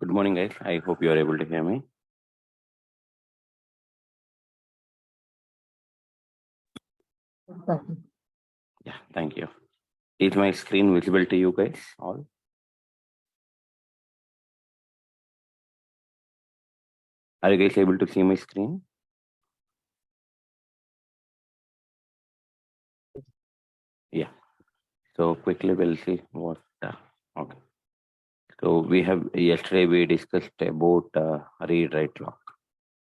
Good morning, guys. I hope you are able to hear me. Yeah, thank you. Is my screen visible to you guys all? Are you guys able to see my screen? Yeah. So quickly we'll see what. Okay. So yesterday we discussed about read-write lock.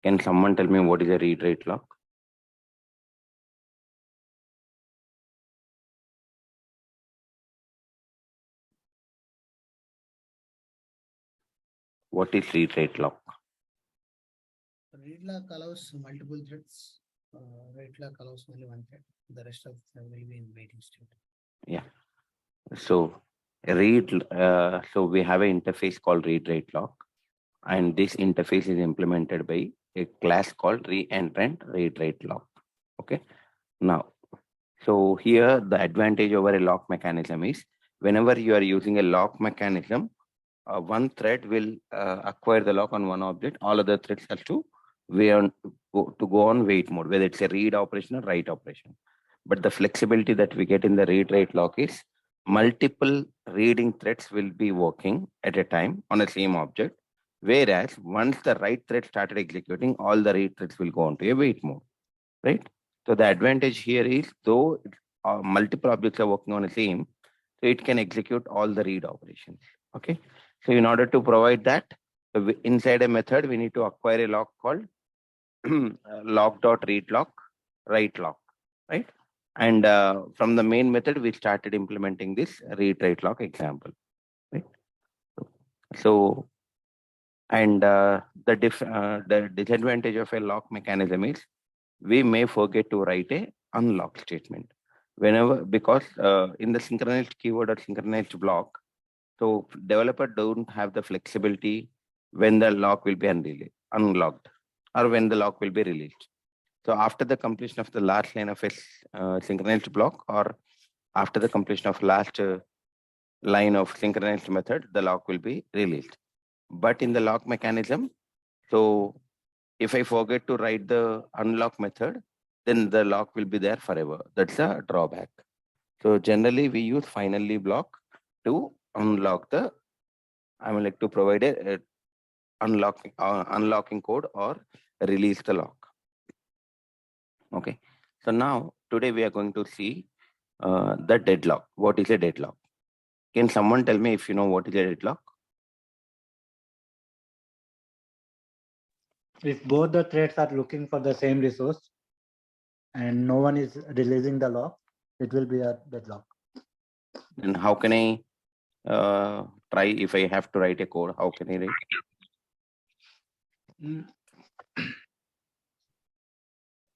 Can someone tell me what is a read-write lock? What is read-write lock? Read lock allows multiple threads. Write lock allows only one thread. The rest of them will be in waiting state. Yeah. So so we have an interface called read-write lock, and this interface is implemented by a class called reentrant read-write lock. Okay. Now, so here the advantage over a lock mechanism is whenever you are using a lock mechanism, one thread will acquire the lock on one object. All other threads have to go on wait mode, whether it's a read operation or write operation. But the flexibility that we get in the read-write lock is multiple reading threads will be working at a time on the same object. Whereas once the write thread started executing, all the read threads will go on to a wait mode, right? So the advantage here is though multiple objects are working on the same, so it can execute all the read operations. Okay. So in order to provide that, inside a method, we need to acquire a lock called lock.read lock, write lock, right? And from the main method, we started implementing this read write lock example, right? So, and the disadvantage of a lock mechanism is we may forget to write a unlock statement whenever, because in the synchronized keyword or synchronized block, so developer don't have the flexibility when the lock will be unlocked or when the lock will be released. So after the completion of the last line of a synchronized block or after the completion of last line of synchronized method, the lock will be released. But in the lock mechanism, so if I forget to write the unlock method, then the lock will be there forever. That's a drawback. So generally we use finally block to unlock the, to provide a unlocking code or release the lock. Okay. So now today we are going to see the deadlock. What is a deadlock? Can someone tell me if you know what is a deadlock? If both the threads are looking for the same resource and no one is releasing the lock, it will be a deadlock. And how can I try if I have to write a code? How can I write?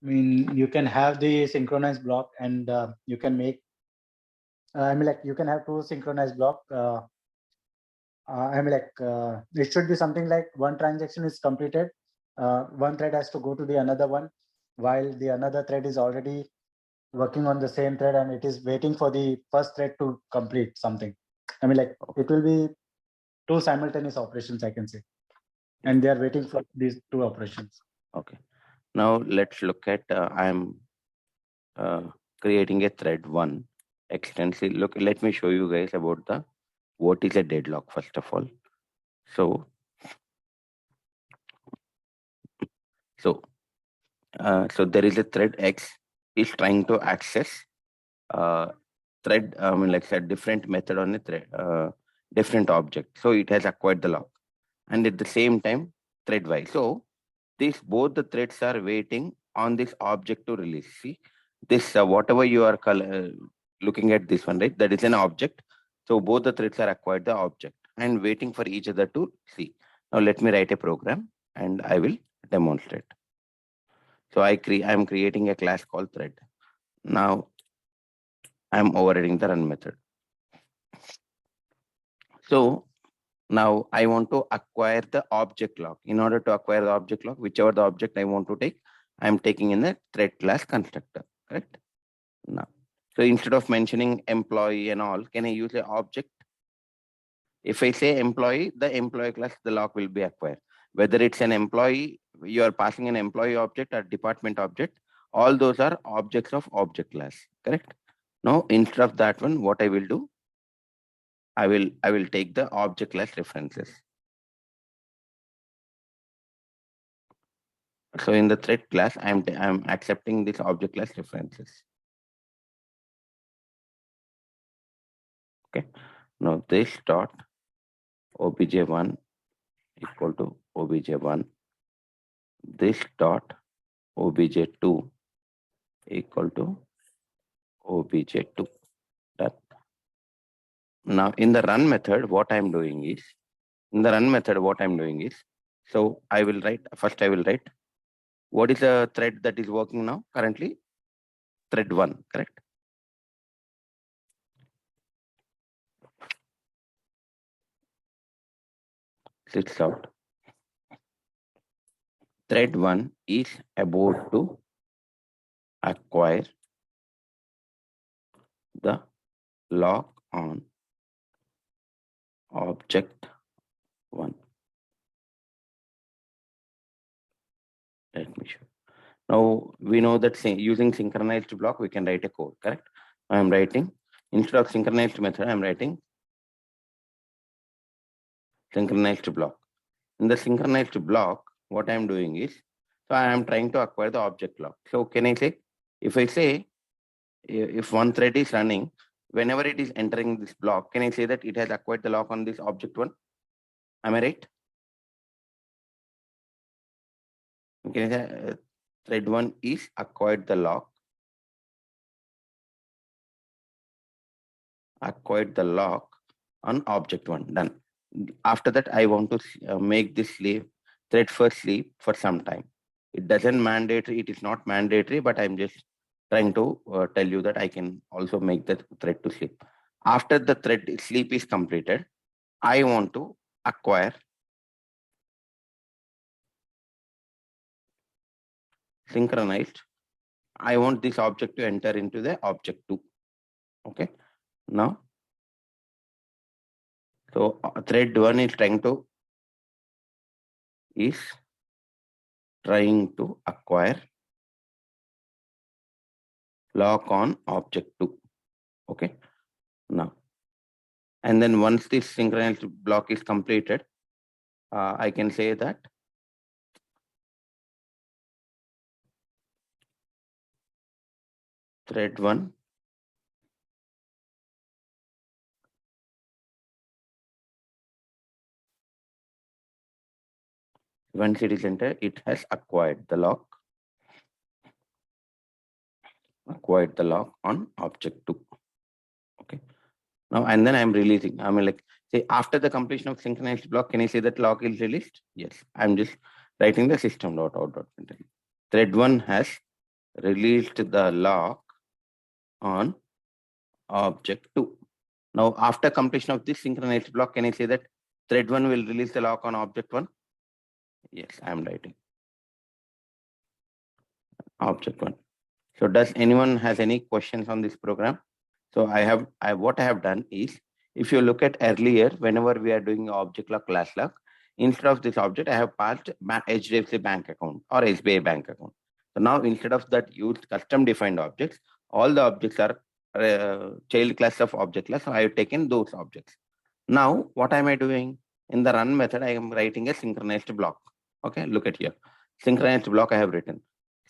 I mean, you can have the synchronized block and you can make, you can have two synchronized block. It should be something like one transaction is completed. One thread has to go to the another one while the another thread is already working on the same thread and it is waiting for the first thread to complete something. It will be two simultaneous operations, I can say. And they are waiting for these two operations. Okay. Now let's look at, I'm creating a thread one extensively. Look, let me show you guys about what is a deadlock first of all. So there is a thread X is trying to access thread, a different method on a thread, different object. So it has acquired the lock. And at the same time, thread Y. So both the threads are waiting on this object to release. See, this whatever you are looking at this one, right? That is an object. So both the threads are acquired the object and waiting for each other to see. Now let me write a program and I will demonstrate. So I'm creating a class called thread. Now I'm overriding the run method. So now I want to acquire the object lock. In order to acquire the object lock, whichever the object I want to take, I'm taking in the thread class constructor, correct? Now, so instead of mentioning employee and all, can I use an object? If I say employee, the employee class, the lock will be acquired. Whether it's an employee, you are passing an employee object or department object, all those are objects of object class, correct? Now, instead of that one, what I will do, I will take the object class references. So in the thread class, I'm accepting this object class references. Okay. Now this dot obj1 equal to obj1. This dot obj2 equal to obj2. That. Now in the run method, what I'm doing is, so I will write, first I will write, what is the thread that is working now currently? Thread 1, correct? Sits out. Thread 1 is about to acquire the lock on object 1. Let me show. Now we know that using synchronized block, we can write a code, correct? I am writing, instead of synchronized method, I am writing synchronized block. In the synchronized block, what I am doing is, so I am trying to acquire the object lock. So can I say, if I say, if one thread is running, whenever it is entering this block, can I say that it has acquired the lock on this object 1? Am I right? Can I say, thread 1 is acquired the lock on object 1. Done. After that, I want to make this thread first sleep for some time. It doesn't mandatory, it is not mandatory, but I'm just trying to tell you that I can also make the thread to sleep. After the thread sleep is completed, I want to acquire synchronized. I want this object to enter into the object 2. Okay. Now, so thread 1 is trying to acquire lock on object 2. Okay. Now, and then once this synchronized block is completed, I can say that thread 1 once it is entered, it has acquired the lock on object 2. Okay. Now, and then I'm releasing. I mean, like, say after the completion of synchronized block, can I say that lock is released? Yes. I'm just writing the system.out.println. Thread 1 has released the lock on object 2. Now, after completion of this synchronized block, can I say that thread 1 will release the lock on object 1? Yes, I'm writing object 1. So does anyone has any questions on this program? So what I have done is, if you look at earlier, whenever we are doing object lock, class lock, instead of this object, I have passed HDFC bank account or SBI bank account. So now instead of that used custom defined objects, all the objects are child class of object class. So I have taken those objects. Now, what am I doing? In the run method, I am writing a synchronized block. Okay, look at here. Synchronized block I have written.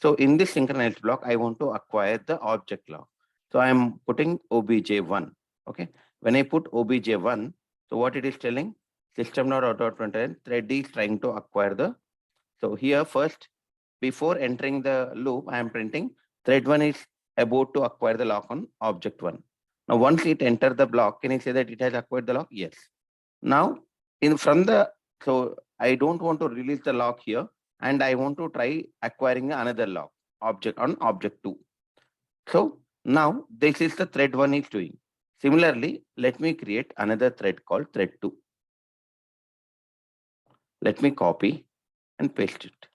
So in this synchronized block, I want to acquire the object lock. So I am putting obj1. Okay. When I put obj1, so what it is telling? System.out.println thread is trying to acquire the. So here first, before entering the loop, I am printing thread 1 is about to acquire the lock on object 1. Now, once it enters the block, can I say that it has acquired the lock? Yes. Now, so I don't want to release the lock here, and I want to try acquiring another lock object on object 2. So now this is the thread 1 is doing. Similarly, let me create another thread called thread 2. Let me copy and paste it.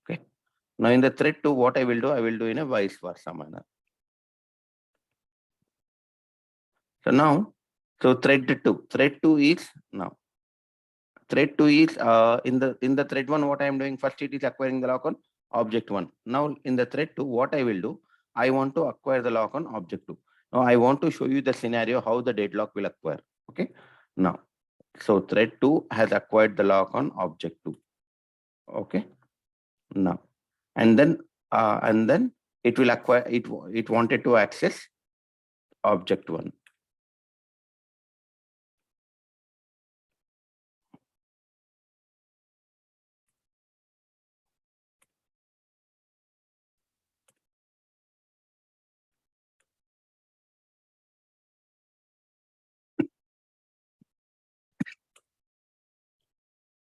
Okay. Now in the thread 2, what I will do in a vice versa manner. So now, so thread 2 is now. Thread 2 is in the thread 1, what I am doing first, it is acquiring the lock on object 1. Now in the thread 2, what I will do, I want to acquire the lock on object 2. Now I want to show you the scenario how the deadlock will acquire. Okay. Now, so thread 2 has acquired the lock on object 2. Okay. Now, and then it will acquire it wanted to access object 1.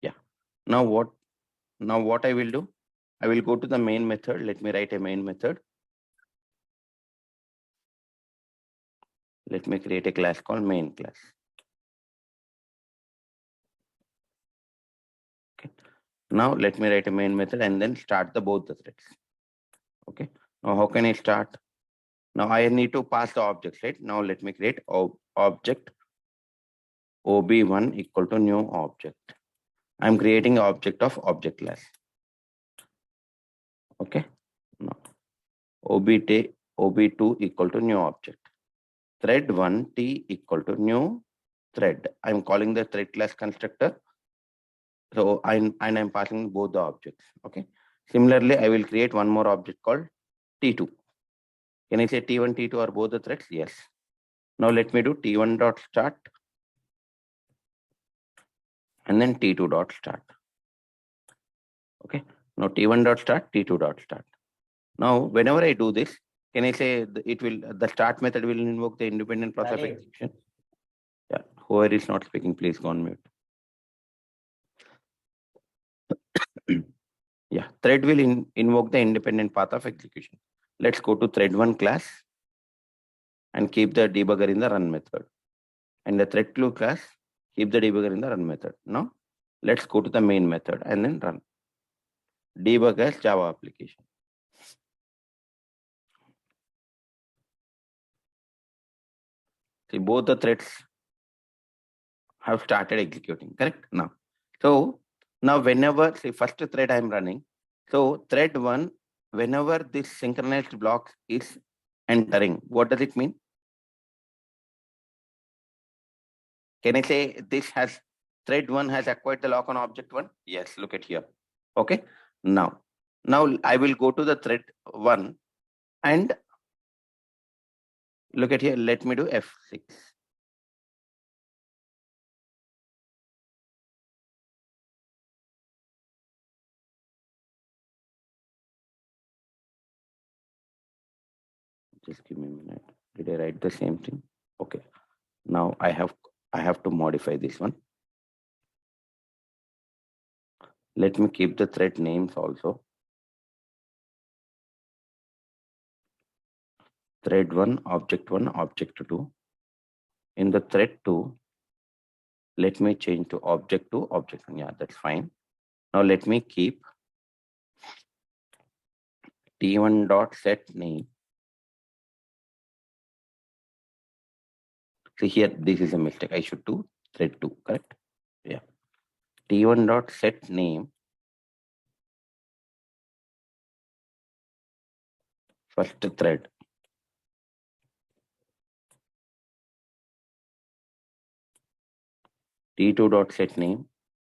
Yeah. Now what I will do, I will go to the main method. Let me write a main method. Let me create a class called main class. Okay. Now let me write a main method and then start both the threads. Okay. Now how can I start? Now I need to pass the objects, right? Now let me create object ob1 equal to new object. I'm creating an object of object class. Okay. Now ob2 equal to new object. Thread 1 t equal to new thread. I'm calling the thread class constructor. So I'm passing both the objects. Okay. Similarly, I will create one more object called T2. Can I say T1, T2 are both the threads? Yes. Now let me do T1 dot start and then T2 dot start. Okay. Now T1 dot start, T2 dot start. Now whenever I do this, can I say the start method will invoke the independent process of execution? Yeah. Whoever is not speaking, please go on mute. Yeah, thread will invoke the independent path of execution. Let's go to thread 1 class and keep the debugger in the run method. And the thread 2 class, keep the debugger in the run method. Now, let's go to the main method and then run. Debug as Java application. See, both the threads have started executing, correct? Now, so now whenever, see, first thread I'm running, so thread 1, whenever this synchronized block is entering, what does it mean? Can I say thread 1 has acquired the lock on object 1? Yes, look at here. Okay. Now I will go to the thread 1 and look at here. Let me do F6. Just give me a minute. Did I write the same thing? Okay. Now I have to modify this one. Let me keep the thread names also. Thread 1, object 2. In the thread 2, let me change to object 2, object 1. Yeah, that's fine. Now let me keep t1 dot set name. See here, this is a mistake. I should do thread 2, correct? Yeah. T1 dot set name. First thread. T2 dot set name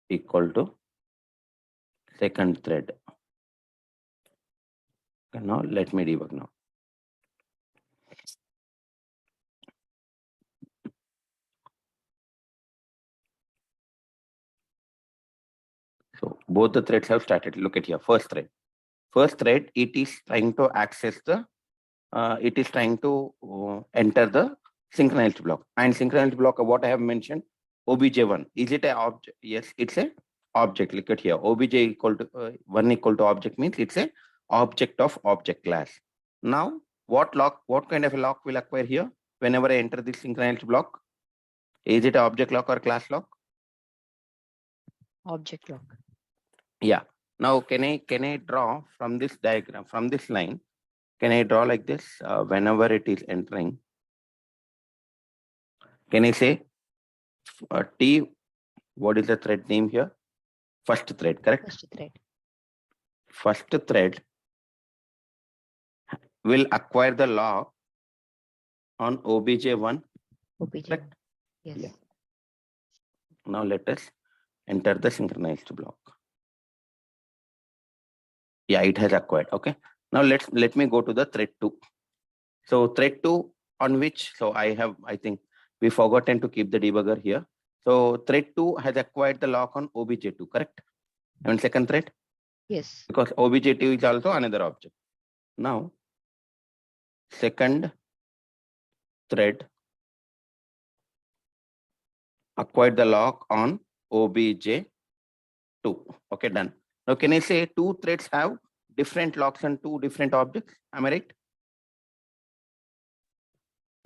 equal to second thread. Okay, now let me debug now. So both the threads have started. Look at here, first thread. First thread, it is trying to access the, it is trying to enter the synchronized block. And synchronized block, what I have mentioned, obj1. Is it an object? Yes, it's a object. Look at here, obj equal to 1 equal to object means it's a object of object class. Now, what kind of a lock will acquire here whenever I enter this synchronized block? Is it an object lock or class lock? Object lock. Yeah. Now, can I draw from this diagram, from this line? Can I draw like this? Whenever it is entering, Can I say T, what is the thread name here? First thread, correct? First thread. First thread will acquire the lock on OBJ1. OBJ. Correct. Yes. Yeah. Now let us enter the synchronized block. Yeah, it has acquired. Okay. Now let me go to the thread 2. So thread 2 on which, so I think we forgotten to keep the debugger here. So thread 2 has acquired the lock on OBJ2, correct? And second thread? Yes. Because OBJ2 is also another object. Now, second thread acquired the lock on OBJ2. Okay, done. Now, can I say two threads have different locks on two different objects? Am I right?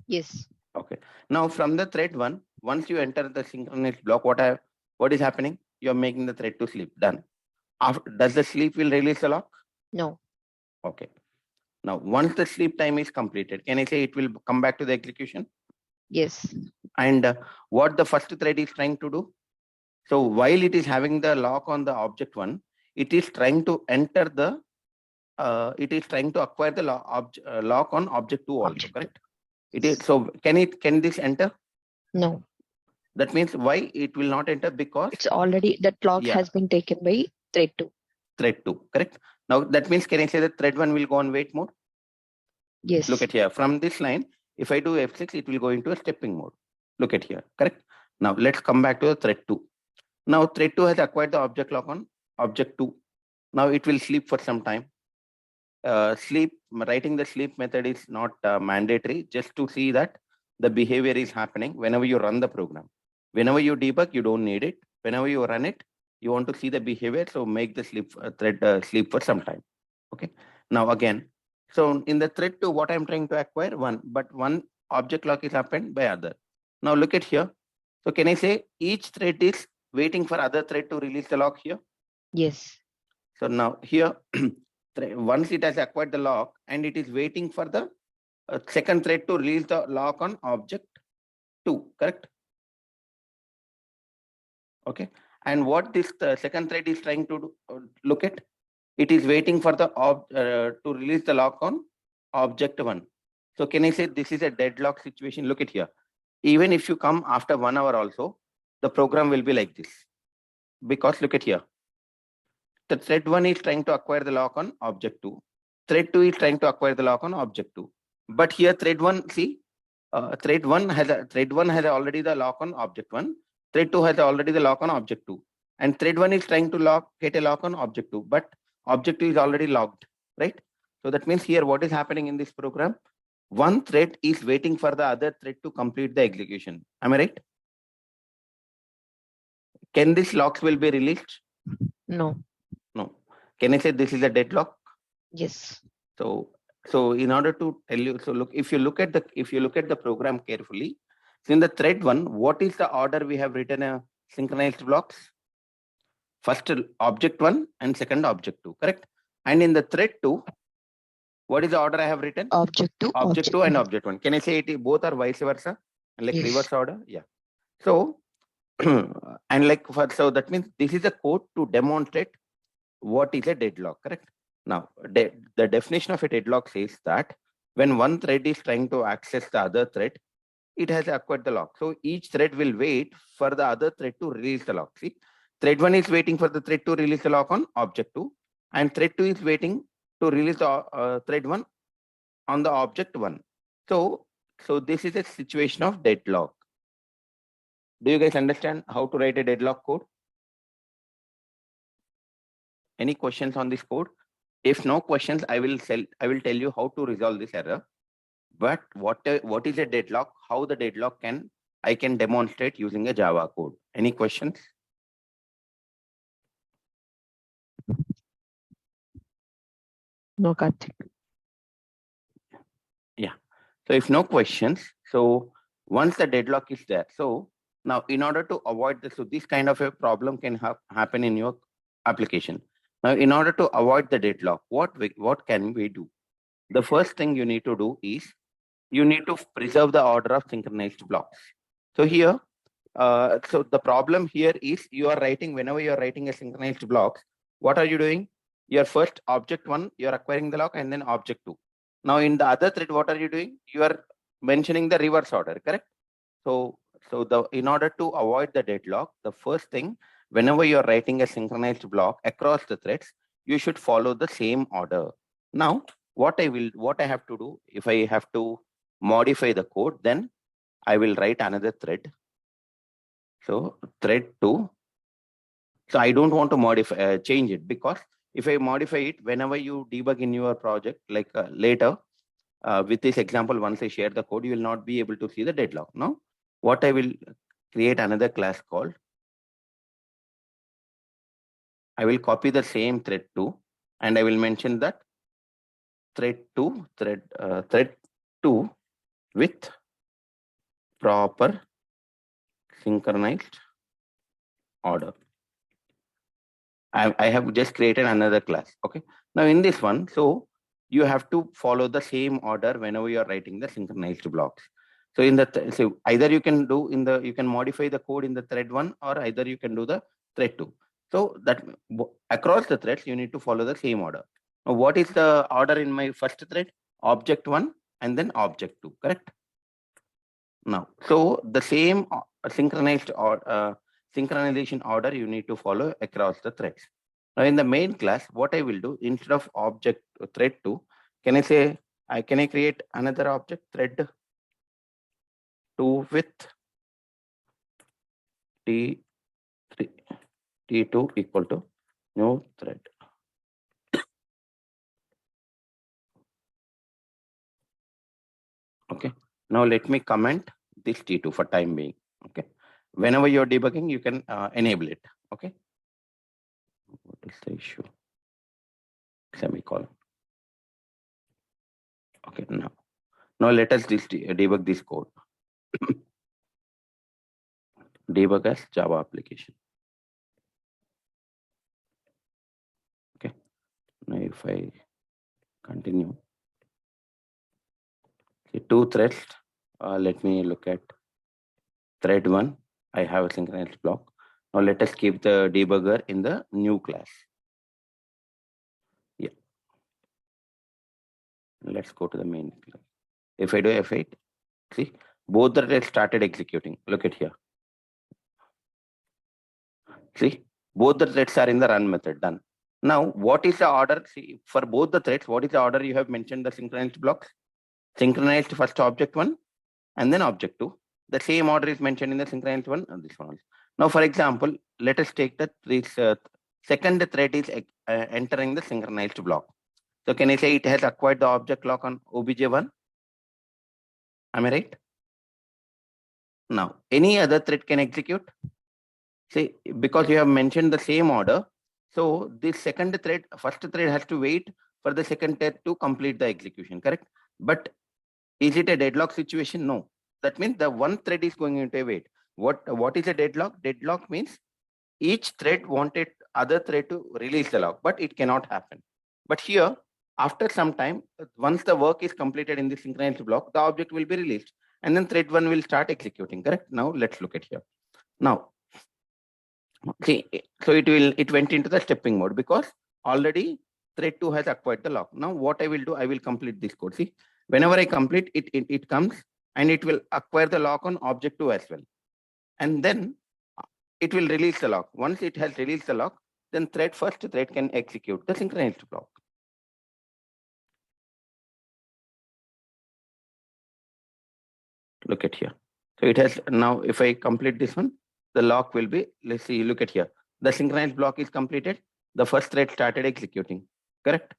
Yes. Okay. Now, from the thread 1, once you enter the synchronized block, what is happening? You are making the thread to sleep. Done. After, does the sleep will release the lock? No. Okay. Now, once the sleep time is completed, can I say it will come back to the execution? Yes. And what the first thread is trying to do? So while it is having the lock on the object 1, it is trying to enter the, it is trying to acquire the lock on object 2 also, correct? It is, so can this enter? No. That means why it will not enter? Because It's already, that lock Yeah. has been taken by thread 2. thread 2, correct? Now that means, can I say that thread 1 will go on wait mode? Yes. Look at here. From this line, if I do F6, it will go into a stepping mode. Look at here, correct? Now let's come back to the thread 2. Now thread 2 has acquired the object lock on object 2. Now it will sleep for some time. Writing the sleep method is not mandatory, just to see that the behavior is happening whenever you run the program. Whenever you debug, you don't need it. Whenever you run it, you want to see the behavior, so make the sleep thread sleep for some time. Okay. Now again, so in the thread 2, what I'm trying to acquire? 1, but one object lock is happened by other. Now look at here. So can I say each thread is waiting for other thread to release the lock here? Yes. So now here, once it has acquired the lock and it is waiting for the second thread to release the lock on object 2, correct? Okay. And what this second thread is trying to do, look at, it is waiting for the to release the lock on object 1. So can I say this is a deadlock situation? Look at here. Even if you come after 1 hour also, the program will be like this. Because look at here. The thread 1 is trying to acquire the lock on object 2. Thread 2 is trying to acquire the lock on object 2. But here thread 1, see, thread 1 has already the lock on object 1. Thread 2 has already the lock on object 2. And thread 1 is trying to get a lock on object 2. But object 2 is already locked, right? So that means here what is happening in this program? One thread is waiting for the other thread to complete the execution. Am I right? Can these locks will be released? No. No. Can I say this is a deadlock? Yes. So in order to tell you, so look, if you look at the program carefully, so in the thread 1, what is the order we have written a synchronized blocks? First object 1 and second object 2, correct? And in the thread 2, what is the order I have written? Object 2. Object 2 and object 1. Can I say it both are vice versa? Like Yes. reverse order? Yeah. So, and like, so that means this is a code to demonstrate what is a deadlock, correct? Now, the definition of a deadlock says that when one thread is trying to access the other thread, it has acquired the lock. So each thread will wait for the other thread to release the lock. See, thread 1 is waiting for the thread to release the lock on object 2, and thread 2 is waiting to release the thread 1 on the object 1. So this is a situation of deadlock. Do you guys understand how to write a deadlock code? Any questions on this code? If no questions, I will tell you how to resolve this error. But what is a deadlock? How the deadlock I can demonstrate using a Java code. Any questions? No, Karthik. Yeah. So if no questions, so once the deadlock is there, so now in order to avoid this, so this kind of a problem can happen in your application. Now, in order to avoid the deadlock, what can we do? The first thing you need to do is you need to preserve the order of synchronized blocks. So here, so the problem here is you are writing, whenever you are writing a synchronized block, what are you doing? Your first object 1, you are acquiring the lock, and then object 2. Now in the other thread, what are you doing? You are mentioning the reverse order, correct? So in order to avoid the deadlock, the first thing, whenever you are writing a synchronized block across the threads, you should follow the same order. Now, what I have to do, if I have to modify the code, then I will write another thread. So thread 2. So I don't want to modify, change it, because if I modify it, whenever you debug in your project, like later, with this example, once I share the code, you will not be able to see the deadlock. Now, what I will create another class called, I will copy the same thread 2, and I will mention that thread 2 with proper synchronized order. I have just created another class. Okay. Now in this one, so you have to follow the same order whenever you are writing the synchronized blocks. So in the so either you can do you can modify the code in the thread 1, or either you can do the thread 2. So that across the threads you need to follow the same order. Now what is the order in my first thread? Object 1 and then object 2, correct? Now, so the same synchronized or synchronization order you need to follow across the threads. Now in the main class, what I will do, instead of object thread 2, can I say, can I create another object thread 2 with T3, T2 equal to new thread. Okay. Now let me comment this T2 for time being. Okay. Whenever you're debugging, you can enable it. Okay. What is the issue? Semicolon. Okay. Now let us debug this code. Debug as Java application. Okay. Now if I continue, see 2 threads. Let me look at thread 1. I have a synchronized block. Now let us keep the debugger in the new class. Yeah. Let's go to the main class. If I do F8, see, both the threads started executing. Look at here. See, both the threads are in the run method, done. Now, what is the order? See, for both the threads, what is the order you have mentioned the synchronized blocks? Synchronized first object 1 and then object 2. The same order is mentioned in the synchronized one and this one also. Now, for example, let us take that this second thread is entering the synchronized block. So can I say it has acquired the object lock on obj1? Am I right? Now, any other thread can execute. See, because you have mentioned the same order, so this second thread, first thread has to wait for the second thread to complete the execution, correct? But is it a deadlock situation? No. That means the one thread is going into a wait. What is a deadlock? Deadlock means each thread wanted other thread to release the lock, but it cannot happen. But here, after some time, once the work is completed in the synchronized block, the object will be released, and then thread 1 will start executing, correct? Now let's look at here. Now, see, so it went into the stepping mode because already thread 2 has acquired the lock. Now what I will do, I will complete this code. See, whenever I complete it, it comes and it will acquire the lock on object 2 as well. And then it will release the lock. Once it has released the lock, then first thread can execute the synchronized block. Look at here. So it has now, if I complete this one, the lock will be, let's see, look at here. The synchronized block is completed. The first thread started executing, correct?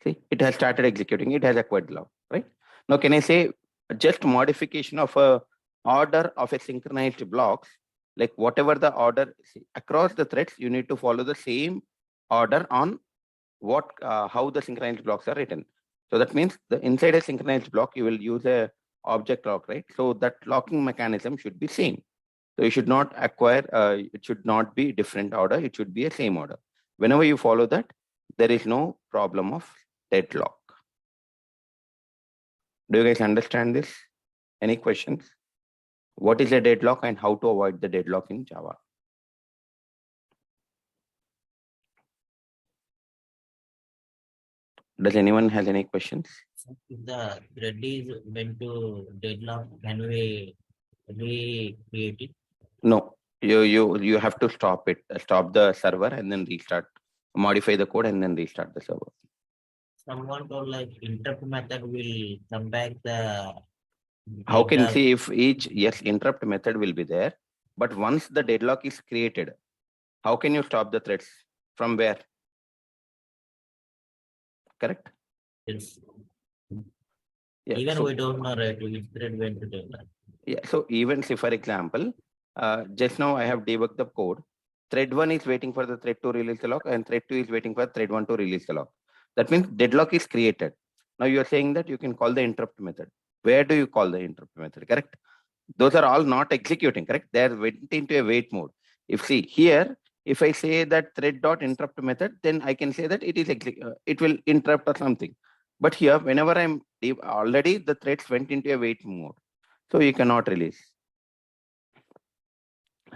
See, it has started executing. It has acquired the lock, right? Now, can I say just modification of a order of a synchronized blocks, like whatever the order, see, across the threads, you need to follow the same order on what how the synchronized blocks are written. So that means the inside a synchronized block, you will use a object lock, right? So that locking mechanism should be same. So you should not acquire, it should not be different order. It should be a same order. Whenever you follow that, there is no problem of deadlock. Do you guys understand this? Any questions? What is a deadlock and how to avoid the deadlock in Java? Does anyone has any questions? If the thread is meant to deadlock, can we recreate it? No, you have to stop it, stop the server and then restart, modify the code and then restart the server. Someone told like interrupt method will come back the. How can see if each, yes, interrupt method will be there, but once the deadlock is created, how can you stop the threads? From where? Correct? Yes. Yeah, Even so, we don't know right which thread went to deadlock. yeah, so even say for example, just now I have debugged the code. Thread 1 is waiting for the thread to release the lock and thread 2 is waiting for thread 1 to release the lock. That means deadlock is created. Now you are saying that you can call the interrupt method. Where do you call the interrupt method? Correct? Those are all not executing, correct? They are went into a wait mode. If see here, if I say that thread dot interrupt method, then I can say that it is it will interrupt or something. But here, whenever I'm already the threads went into a wait mode, so you cannot release.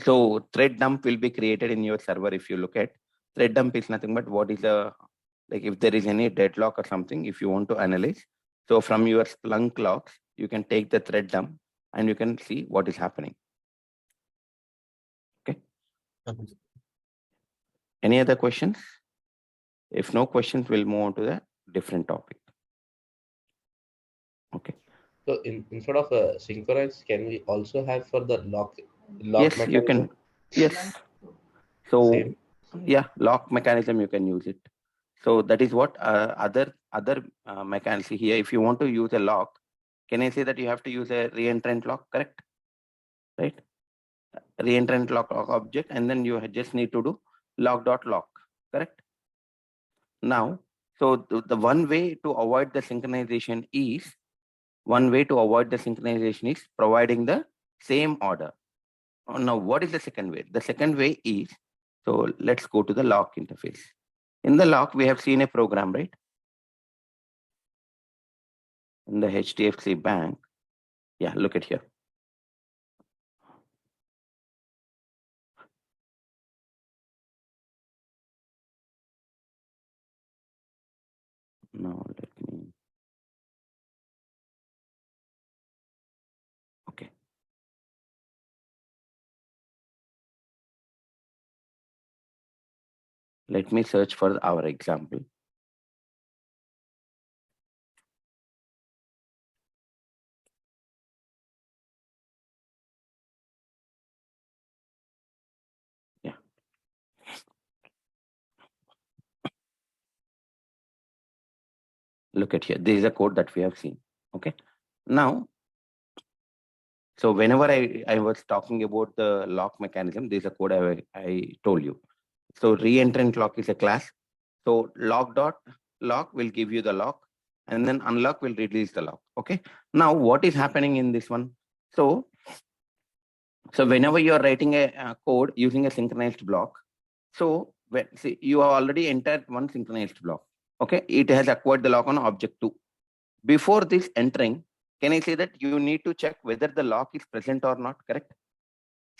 So thread dump will be created in your server. If you look at thread dump is nothing but what is a, like if there is any deadlock or something, if you want to analyze. So from your Splunk logs, you can take the thread dump and you can see what is happening. Okay. Any other questions? If no questions, we'll move on to the different topic. Okay. So instead of synchronize, can we also have for the lock Yes, mechanism? you can. Yes. So Same. yeah, lock mechanism you can use it. So that is what other mechanism here. If you want to use a lock, can I say that you have to use a reentrant lock? Correct. Right. Reentrant lock object, and then you just need to do lock.lock. Correct. Now, so the one way to avoid the synchronization is providing the same order. Now, what is the second way? The second way is, so let's go to the lock interface. In the lock, we have seen a program, right? In the HDFC Bank. Yeah, look at here. Now, let me. Okay. Let me search for our example. Yeah. Look at here. This is a code that we have seen. Okay. Now, so whenever I was talking about the lock mechanism, this is a code I told you. So reentrant lock is a class. So lock will give you the lock, and then unlock will release the lock. Okay. Now what is happening in this one? So whenever you are writing a code using a synchronized block, so see, you have already entered one synchronized block. Okay. It has acquired the lock on object 2. Before this entering, can I say that you need to check whether the lock is present or not? Correct.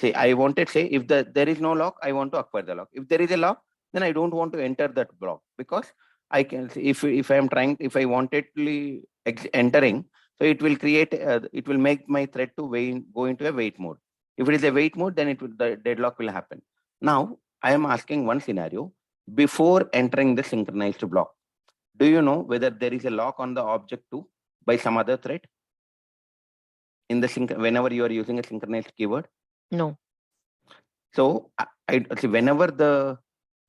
Say I wanted, say if there is no lock, I want to acquire the lock. If there is a lock, then I don't want to enter that block, because I can see if I am trying, if I wanted to entering, so it will create it will make my thread to go into a wait mode. If it is a wait mode, then the deadlock will happen. Now I am asking one scenario before entering the synchronized block. Do you know whether there is a lock on the object 2 by some other thread in the whenever you are using a synchronized keyword? No. So I see whenever you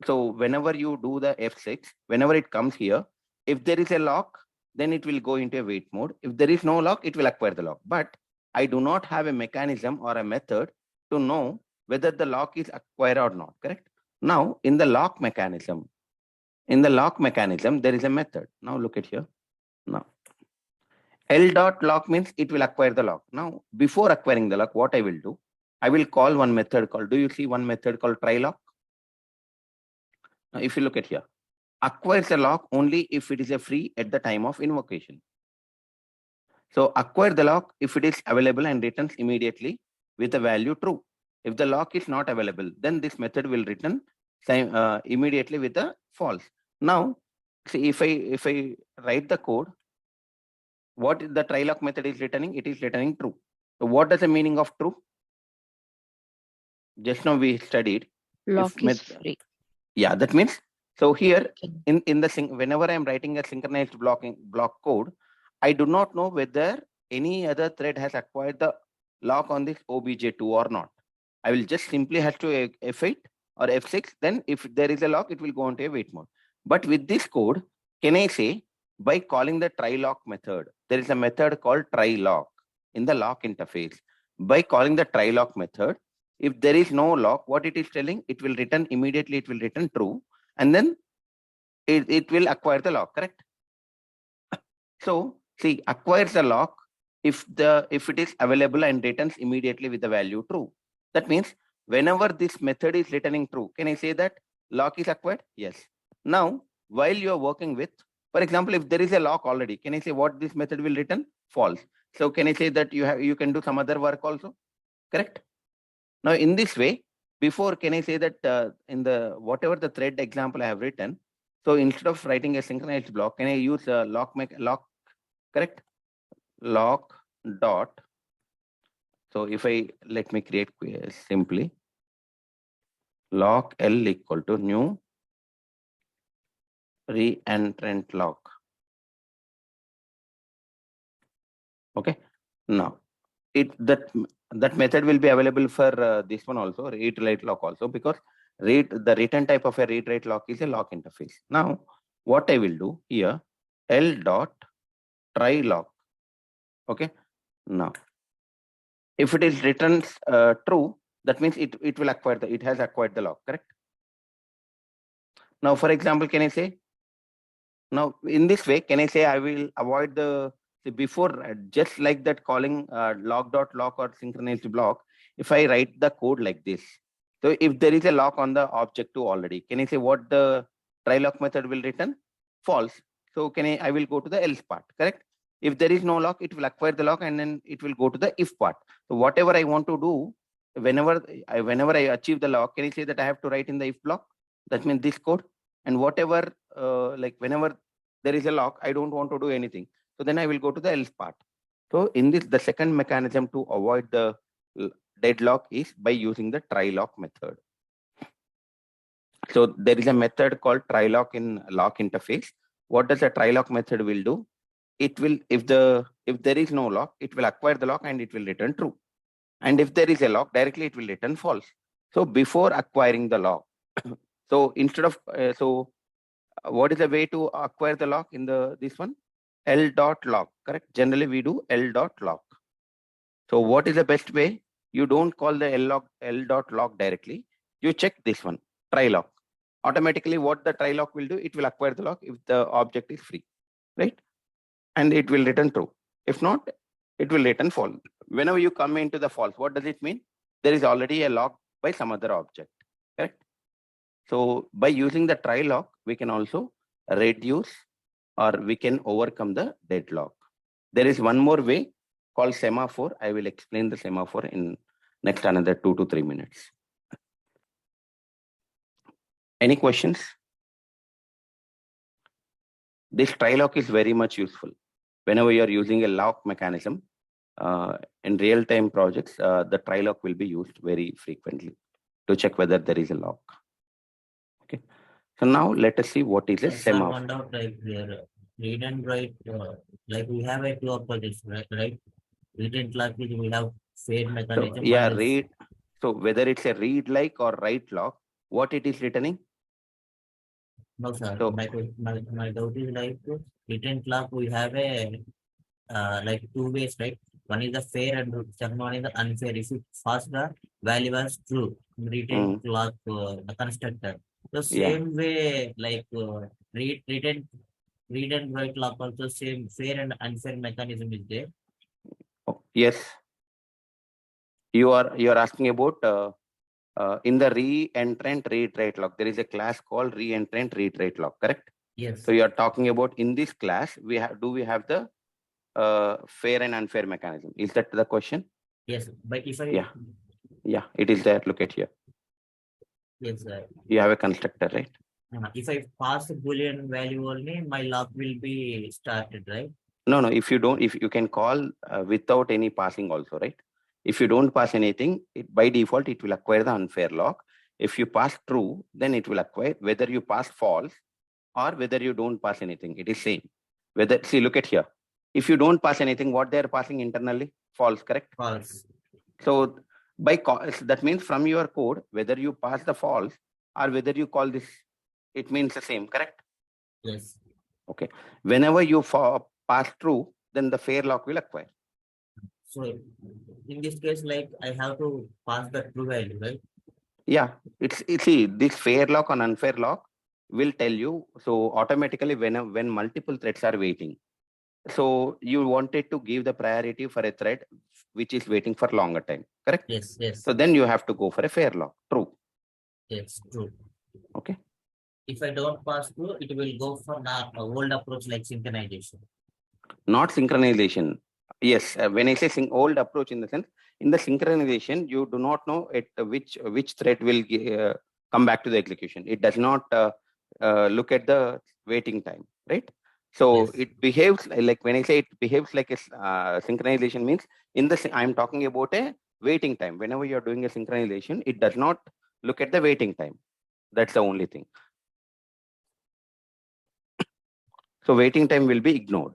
do the F6, whenever it comes here, if there is a lock, then it will go into a wait mode. If there is no lock, it will acquire the lock. But I do not have a mechanism or a method to know whether the lock is acquired or not. Correct. Now in the lock mechanism, there is a method. Now look at here. Now L.lock means it will acquire the lock. Now before acquiring the lock, what I will do, I will call one method called, do you see one method called try lock? Now, if you look at here, acquires a lock only if it is a free at the time of invocation. So acquire the lock if it is available and returns immediately with a value true. If the lock is not available, then this method will return immediately with a false. Now, see, if I write the code, what the try lock method is returning? It is returning true. So what does the meaning of true? Just now we studied. Lock is free. Yeah, that means, so here Can- in the whenever I am writing a synchronized block code, I do not know whether any other thread has acquired the lock on this obj2 or not. I will just simply have to F8 or F6. Then if there is a lock, it will go into a wait mode. But with this code, can I say by calling the try lock method, there is a method called try lock in the lock interface. By calling the try lock method, if there is no lock, what it is telling, it will return immediately, it will return true, and then it will acquire the lock, correct? So see, acquires the lock if it is available and returns immediately with the value true. That means whenever this method is returning true, can I say that lock is acquired? Yes. Now, while you are working with, for example, if there is a lock already, can I say what this method will return? False. So can I say that you can do some other work also? Correct? Now, in this way, before, can I say that in the whatever the thread example I have written, so instead of writing a synchronized block, can I use a lock, correct? Lock dot. So if let me create simply lock L equal to new re-entrant lock. Okay. Now, that method will be available for this one also, read write lock also, because the return type of a read write lock is a lock interface. Now, what I will do here, L dot try lock. Okay. Now, if it is returns true, that means it will acquire it has acquired the lock, correct? Now, for example, can I say, now in this way, can I say I will avoid before just like that calling lock or synchronized block, if I write the code like this. So if there is a lock on the object2 already, can I say what the try lock method will return? False. So I will go to the else part, correct? If there is no lock, it will acquire the lock and then it will go to the if part. So whatever I want to do, whenever I achieve the lock, can I say that I have to write in the if block? That means this code. And whatever, like whenever there is a lock, I don't want to do anything. So then I will go to the else part. So in this, the second mechanism to avoid the deadlock is by using the try lock method. So there is a method called try lock in lock interface. What does a try lock method will do? It will, if there is no lock, it will acquire the lock and it will return true. And if there is a lock, directly it will return false. So before acquiring the lock, so instead of what is the way to acquire the lock in this one? L dot lock, correct? Generally we do L dot lock. So what is the best way? You don't call the L dot lock directly. You check this one, try lock. Automatically what the try lock will do, it will acquire the lock if the object is free, right? And it will return true. If not, it will return false. Whenever you come into the false, what does it mean? There is already a lock by some other object, correct? So by using the try lock, we can also reduce or we can overcome the deadlock. There is one more way called semaphore. I will explain the semaphore in next another 2 to 3 minutes. Any questions? This try lock is very much useful. Whenever you are using a lock mechanism, in real-time projects, the try lock will be used very frequently to check whether there is a lock. Okay. So now let us see what is a semaphore. One doubt, like here, read and write, like we have a two opposites, right? Read and lock, we have fair mechanism. So, yeah, read. So whether it's a read like or write lock, what it is returning? No, sir. So, my doubt is like return clock. We have a like two ways, right? One is the fair and second one is the unfair. If you pass the value as true, return clock the constructor. The same way, like read and write clock also same fair and unfair mechanism is there. yes. You are asking about in the re-entrant read write lock. There is a class called re-entrant read write lock, correct? Yes. So you are talking about in this class, do we have the fair and unfair mechanism? Is that the question? Yes, but if I Yeah, it is there. Look at here. yes, You have a constructor, right? if I pass the Boolean value only, my lock will be started, right? No, if you don't, if you can call without any passing also, right? If you don't pass anything, by default, it will acquire the unfair lock. If you pass true, then it will acquire whether you pass false or whether you don't pass anything. It is same. Whether, see, look at here. If you don't pass anything, what they are passing internally? False, correct? False. So that means from your code, whether you pass the false or whether you call this, it means the same, correct? Yes. Okay. Whenever you pass true, then the fair lock will acquire. So in this case, like I have to pass the true value, right? Yeah, it's see, this fair lock and unfair lock will tell you. So automatically when multiple threads are waiting, so you wanted to give the priority for a thread which is waiting for longer time, correct? Yes, yes. So then you have to go for a fair lock, true. Yes, true. Okay. If I don't pass through, it will go for the old approach like synchronization. Not synchronization. Yes, when I say old approach, in the sense, in the synchronization, you do not know at which thread will come back to the execution. It does not look at the waiting time, right? So Yes. it behaves like, when I say it behaves like a synchronization, means I'm talking about a waiting time. Whenever you're doing a synchronization, it does not look at the waiting time. That's the only thing. So waiting time will be ignored.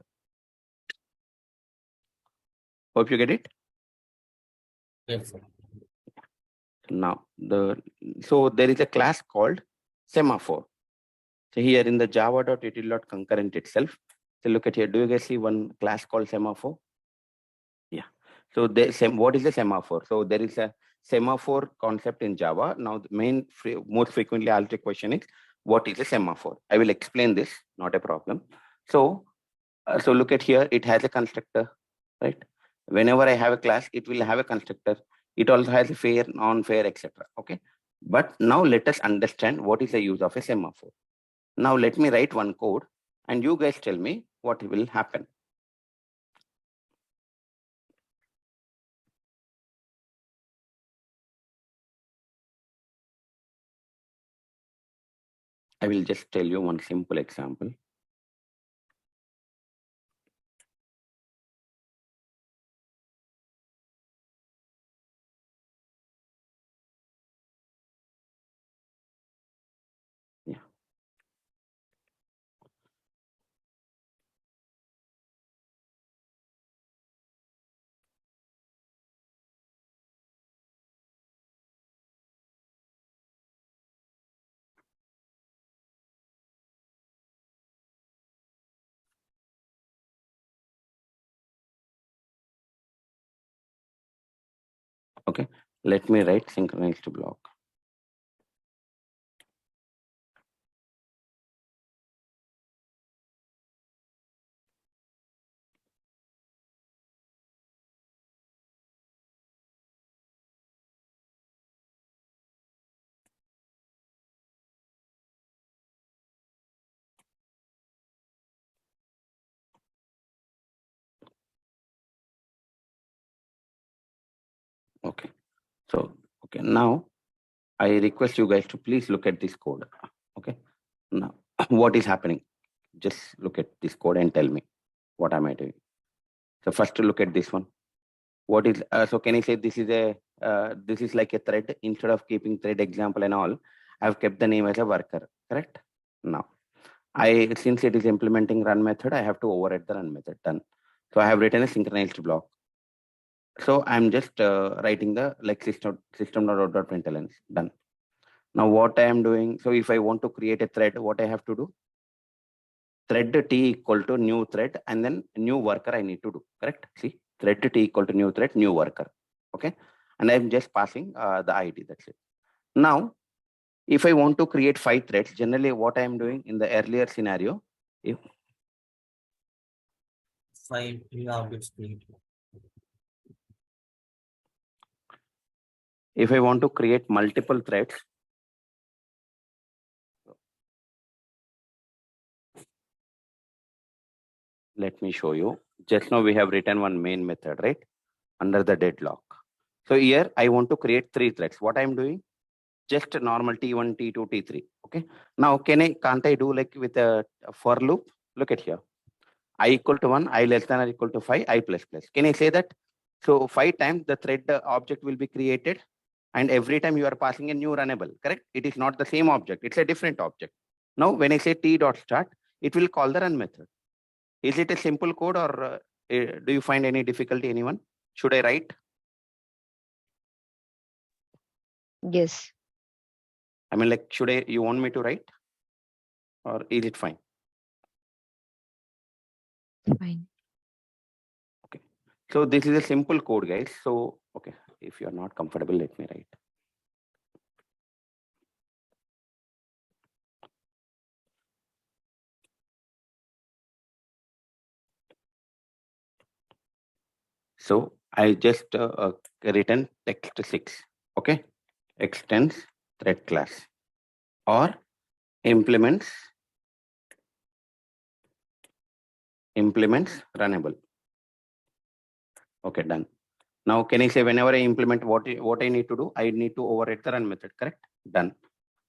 Hope you get it. Yes, sir. Now so there is a class called semaphore. So here in the java.util.concurrent itself, so look at here. Do you guys see one class called semaphore? Yeah. So what is the semaphore? So there is a semaphore concept in Java. Now the most frequently asked question is, what is a semaphore? I will explain this, not a problem. So look at here, it has a constructor, right? Whenever I have a class, it will have a constructor. It also has a fair, non-fair, etc. Okay. But now let us understand what is the use of a semaphore. Now let me write one code and you guys tell me what will happen. I will just tell you one simple example. Yeah. Okay. Let me write synchronized block. Okay. So, okay. Now I request you guys to please look at this code. Okay. Now, what is happening? Just look at this code and tell me what am I doing. So first look at this one. What is, so can I say this is like a thread? Instead of keeping thread example and all, I've kept the name as a worker, correct? Now, since it is implementing run method, I have to override the run method, done. So I have written a synchronized block. So I'm just writing the like system.out.println, done. Now what I am doing, so if I want to create a thread, what I have to do? Thread t equal to new thread and then new worker I need to do, correct? See, thread t equal to new thread, new worker. Okay. And I'm just passing the ID, that's it. Now, if I want to create 5 threads, generally what I am doing in the earlier scenario, if 5 objects. if I want to create multiple threads, let me show you. Just now we have written one main method, right? Under the deadlock. So here I want to create 3 threads. What I'm doing? Just a normal T1, T2, T3. Okay. Now can't I do like with a for loop? Look at here. I equal to 1, I less than or equal to 5, I plus plus. Can I say that? So 5 times the thread object will be created, and every time you are passing a new runnable, correct? It is not the same object, it's a different object. Now when I say T dot start, it will call the run method. Is it a simple code, or do you find any difficulty, anyone? Should I write? Yes. I mean, like, you want me to write, or is it fine? Fine. Okay. So this is a simple code, guys. So, okay, if you are not comfortable, let me write. So I just written text 6. Okay. Extends thread class or implements runnable. Okay, done. Now, can I say whenever I implement what I need to do, I need to override the run method, correct? Done.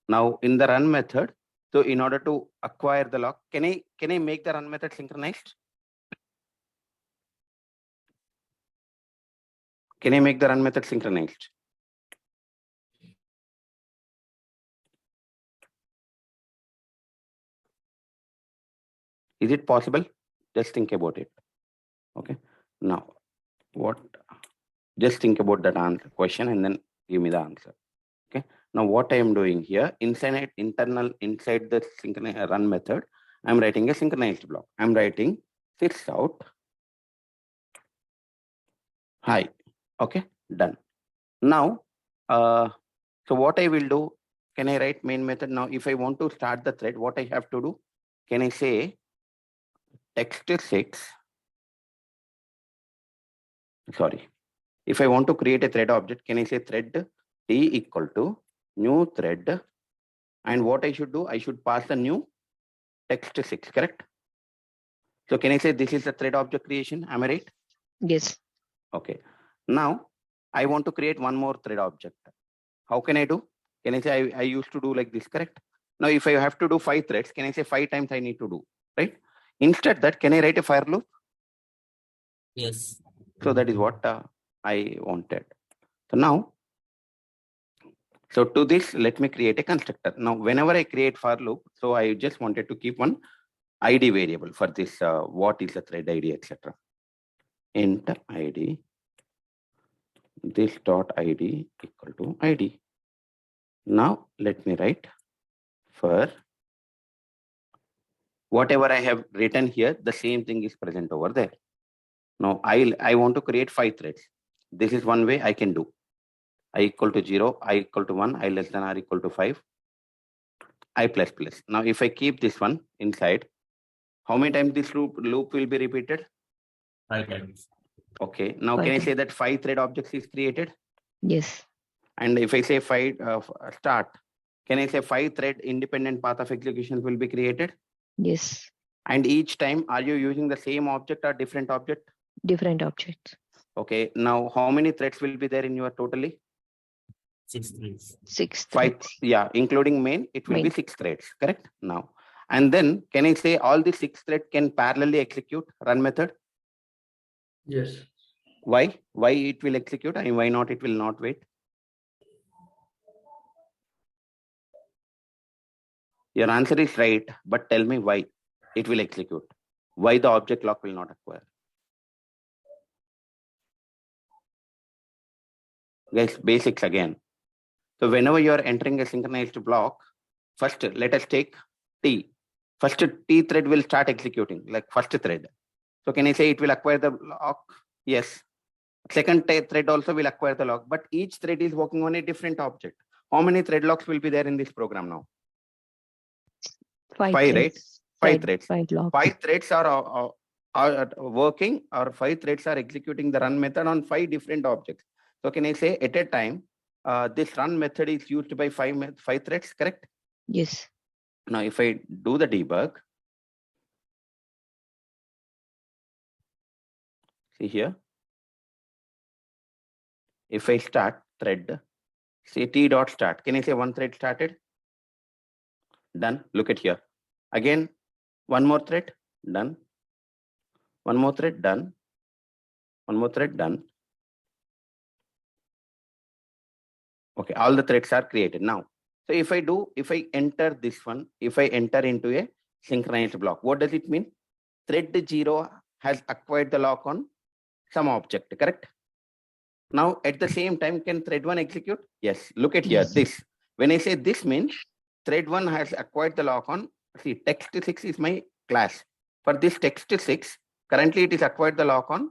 Now, in the run method, so in order to acquire the lock, can I make the run method synchronized? Can I make the run method synchronized? Is it possible? Just think about it. Okay. Now, just think about that question and then give me the answer. Okay. Now, what I am doing here, inside the run method, I'm writing a synchronized block. I'm writing sits out high. Okay, done. Now, so what I will do, can I write main method? Now, if I want to start the thread, what I have to do? Can I say text 6? Sorry. If I want to create a thread object, can I say thread T equal to new thread? And what I should do, I should pass the new text 6, correct? So can I say this is the thread object creation? Am I right? Yes. Okay. Now I want to create one more thread object. How can I do? Can I say I used to do like this, correct? Now if I have to do 5 threads, can I say 5 times I need to do, right? Instead that, can I write a for loop? Yes. So that is what I wanted. So now, so to this, let me create a constructor. Now, whenever I create for loop, so I just wanted to keep one ID variable for this, what is the thread ID, etc. Int ID, this dot ID equal to ID. Now, let me write for whatever I have written here, the same thing is present over there. Now, I want to create 5 threads. This is one way I can do. I equal to 0, I equal to 1, I less than or equal to 5, I plus plus. Now, if I keep this one inside, how many times this loop will be repeated? 5 times. Okay. Now, can I say that 5 thread objects is created? Yes. And if I say 5 start, can I say 5 thread independent path of execution will be created? Yes. And each time, are you using the same object or different object? Different objects. Okay. Now, how many threads will be there in your totally? 6 threads. 6 5. threads. Yeah, including main, it will be Main. 6 threads, correct? Now, and then can I say all the 6 threads can parallelly execute run method? Yes. Why? Why it will execute and why not it will not wait? Your answer is right, but tell me why it will execute. Why the object lock will not acquire? Guys, basics again. So whenever you are entering a synchronized block, first let us take T. First T thread will start executing, like first thread. So can I say it will acquire the lock? Yes. Second thread also will acquire the lock, but each thread is working on a different object. How many thread locks will be there in this program now? 5 5, threads. right? 5 threads. 5 locks. 5 threads are working, or 5 threads are executing the run method on 5 different objects. So can I say at a time, this run method is used by 5 threads, correct? Yes. Now, if I do the debug, see here. If I start thread, say t dot start, can I say one thread started? Done. Look at here. Again, one more thread, done. One more thread, done. One more thread, done. Okay, all the threads are created now. So if I enter this one, if I enter into a synchronized block, what does it mean? Thread 0 has acquired the lock on some object, correct? Now, at the same time, can thread 1 execute? Yes. Look at here, Yes. this. When I say this means thread 1 has acquired the lock on, see, text6 is my class. For this text6, currently it is acquired the lock on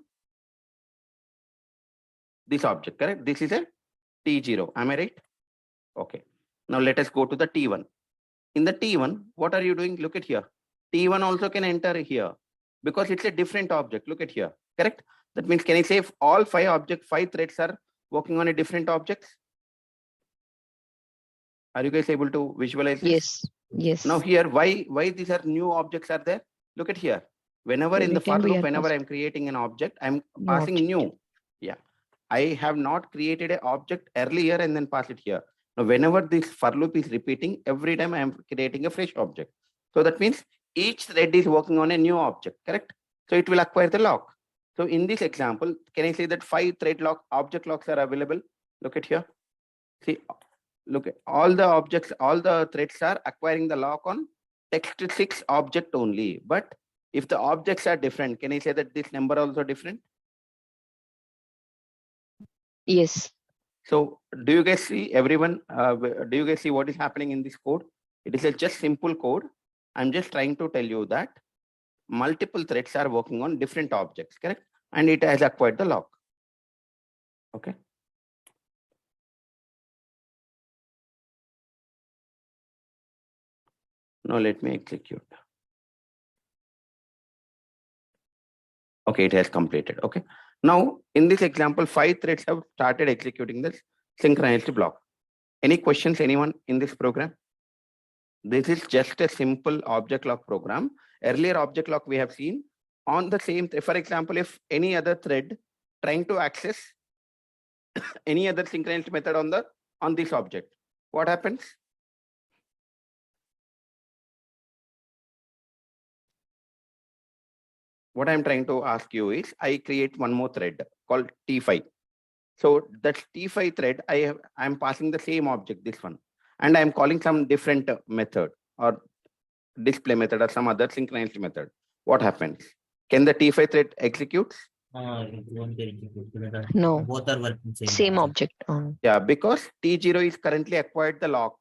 this object, correct? This is a T0, am I right? Okay. Now let us go to the T1. In the T1, what are you doing? Look at here. T1 also can enter here because it's a different object. Look at here, correct? That means, can I say if all 5 threads are working on a different objects? Are you guys able to visualize this? Yes. Yes. Now here, why these are new objects are there? Look at here. Whenever in the for Every time we loop, are whenever passing I'm creating an object, I'm new passing object. new. Yeah. I have not created an object earlier and then pass it here. Now, whenever this for loop is repeating, every time I am creating a fresh object. So that means each thread is working on a new object, correct? So it will acquire the lock. So in this example, can I say that 5 thread lock object locks are available? Look at here. See, look at all the objects, all the threads are acquiring the lock on text6 object only. But if the objects are different, can I say that this number also different? Yes. So do you guys see everyone? Do you guys see what is happening in this code? It is a just simple code. I'm just trying to tell you that multiple threads are working on different objects, correct? And it has acquired the lock. Okay. Now let me execute. Okay, it has completed. Okay. Now in this example, 5 threads have started executing this synchronized block. Any questions, anyone in this program? This is just a simple object lock program. Earlier object lock we have seen on the same, for example, if any other thread trying to access any other synchronized method on this object, what happens? What I'm trying to ask you is, I create one more thread called T5. So that T5 thread, I'm passing the same object, this one, and I'm calling some different method or display method or some other synchronized method. What happens? Can the T5 thread execute? It won't get executed. No. Both are working Same object. Yeah, because T0 is currently acquired the lock.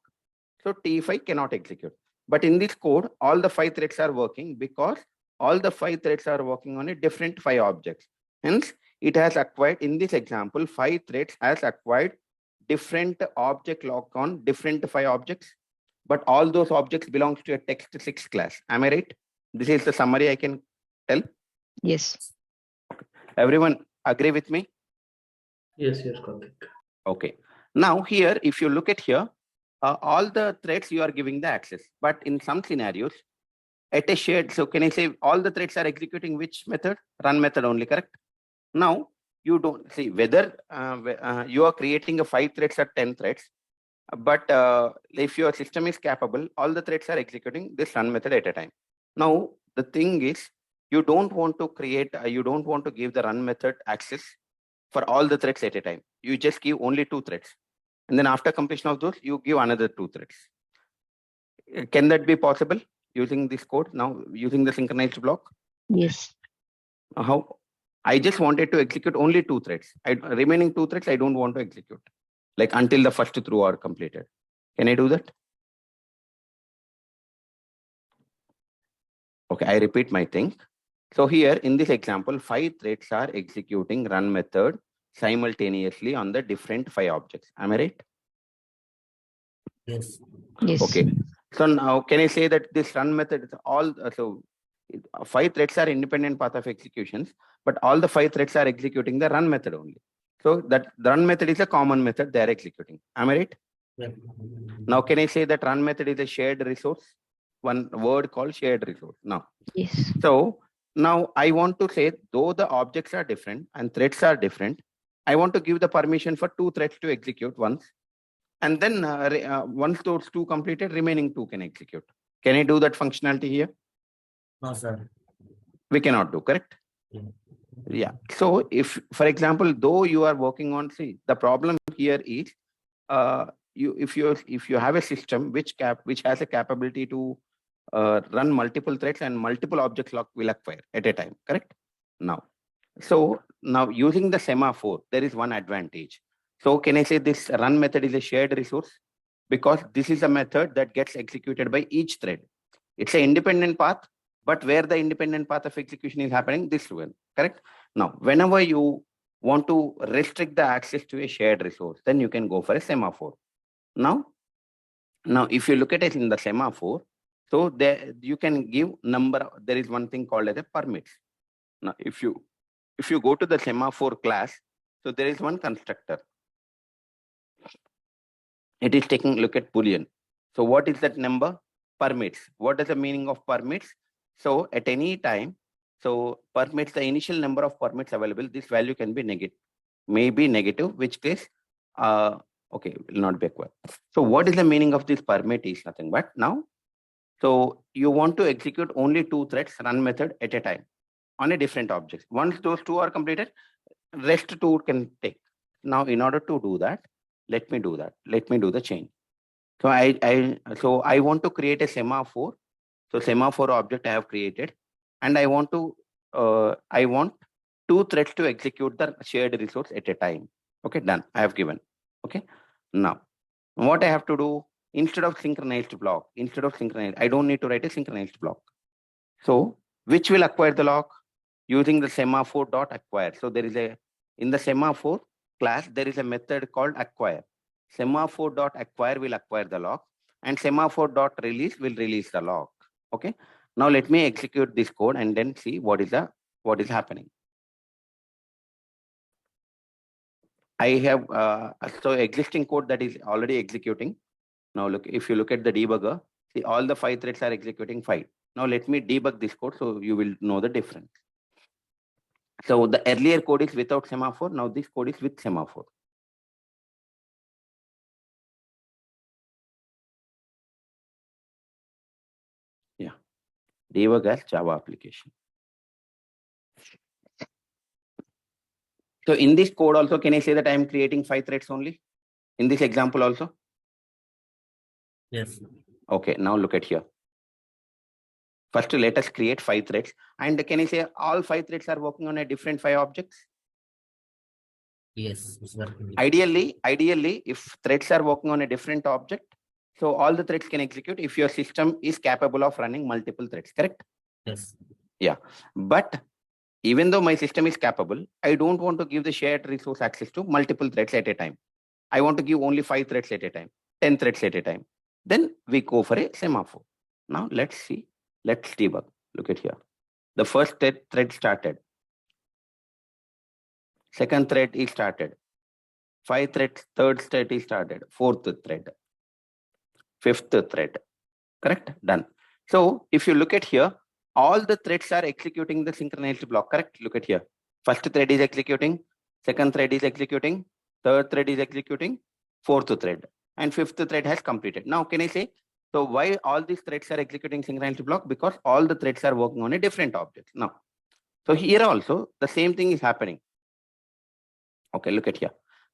So T5 cannot execute. But in this code, all the 5 threads are working because all the 5 threads are working on a different 5 objects. Hence, it has acquired, in this example, 5 threads has acquired different object lock on different 5 objects. But all those objects belongs to a text6 class. Am I right? This is the summary I can tell. Yes. Everyone agree with me? Yes, Karthik. Okay. Now here, if you look at here, all the threads you are giving the access, but in some scenarios, at a shared, so can I say all the threads are executing which method? Run method only, correct? Now, you don't see whether you are creating a 5 threads or 10 threads, but if your system is capable, all the threads are executing this run method at a time. Now, the thing is, you don't want to create, you don't want to give the run method access for all the threads at a time. You just give only 2 threads. And then after completion of those, you give another 2 threads. Can that be possible using this code now, using the synchronized block? Yes. How? I just wanted to execute only 2 threads. Remaining 2 threads, I don't want to execute, like until the first through are completed. Can I do that? Okay, I repeat my thing. So here in this example, 5 threads are executing run method simultaneously on the different 5 objects. Am I right? Yes. Yes. Okay. So now can I say that this run method is all, so 5 threads are independent path of executions, but all the 5 threads are executing the run method only. So that the run method is a common method they are executing. Am I right? Yeah. Now can I say that run method is a shared resource? One word called shared resource. Now, Yes. so now I want to say, though the objects are different and threads are different, I want to give the permission for 2 threads to execute once. And then once those 2 completed, remaining 2 can execute. Can I do that functionality here? No, sir. We cannot do, correct? Yeah. Yeah. So if, for example, though you are working on, see, the problem here is, if you have a system which has a capability to run multiple threads and multiple objects lock will acquire at a time, correct? Now, so now using the semaphore, there is one advantage. So can I say this run method is a shared resource? Because this is a method that gets executed by each thread. It's an independent path, but where the independent path of execution is happening, this one, correct? Now, whenever you want to restrict the access to a shared resource, then you can go for a semaphore. Now, if you look at it in the semaphore, so there you can give number. There is one thing called as a permits. Now, if you go to the semaphore class, so there is one constructor. It is taking look at Boolean. So what is that number? Permits. What is the meaning of permits? So at any time, so permits, the initial number of permits available, this value can be negative, maybe negative, which case, okay, will not be acquired. So what is the meaning of this permit is nothing but now, so you want to execute only 2 threads run method at a time on a different object. Once those 2 are completed, rest 2 can take. Now, in order to do that, let me do that. Let me do the change. So I want to create a semaphore. So semaphore object I have created, and I want 2 threads to execute the shared resource at a time. Okay, done. I have given. Okay. Now, what I have to do, instead of synchronized block, I don't need to write a synchronized block. So which will acquire the lock? Using the semaphore dot acquire. So there is in the semaphore class, there is a method called acquire. Semaphore dot acquire will acquire the lock, and semaphore dot release will release the lock. Okay. Now let me execute this code and then see what is happening. I have so existing code that is already executing. Now look, if you look at the debugger, see all the 5 threads are executing 5. Now let me debug this code so you will know the difference. So the earlier code is without semaphore. Now this code is with semaphore. Yeah, debug as Java application. So in this code also, can I say that I am creating 5 threads only? In this example also? Yes. Okay, now look at here. First, let us create 5 threads. And can I say all 5 threads are working on a different 5 objects? Yes. It's working. Ideally, if threads are working on a different object, so all the threads can execute if your system is capable of running multiple threads, correct? Yes. Yeah. But even though my system is capable, I don't want to give the shared resource access to multiple threads at a time. I want to give only 5 threads at a time, 10 threads at a time. Then we go for a semaphore. Now let's see. Let's debug. Look at here. The first thread started. Second thread is started. 5 threads, third thread is started. Fourth thread. Fifth thread. Correct? Done. So if you look at here, all the threads are executing the synchronized block, correct? Look at here. First thread is executing. Second thread is executing. Third thread is executing. Fourth thread. And fifth thread has completed. Now, can I say, so why all these threads are executing synchronized block? Because all the threads are working on a different object. Now, so here also, the same thing is happening. Okay, look at here.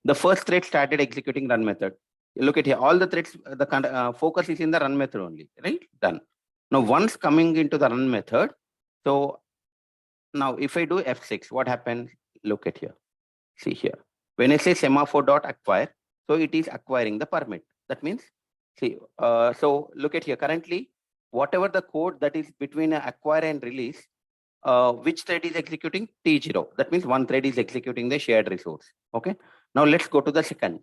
The first thread started executing run method. Look at here, all the threads, the focus is in the run method only, right? Done. Now, once coming into the run method, so now if I do F6, what happens? Look at here. See here. When I say semaphore dot acquire, so it is acquiring the permit. That means, see, so look at here. Currently, whatever the code that is between acquire and release, which thread is executing? T0. That means one thread is executing the shared resource. Okay. Now let's go to the second.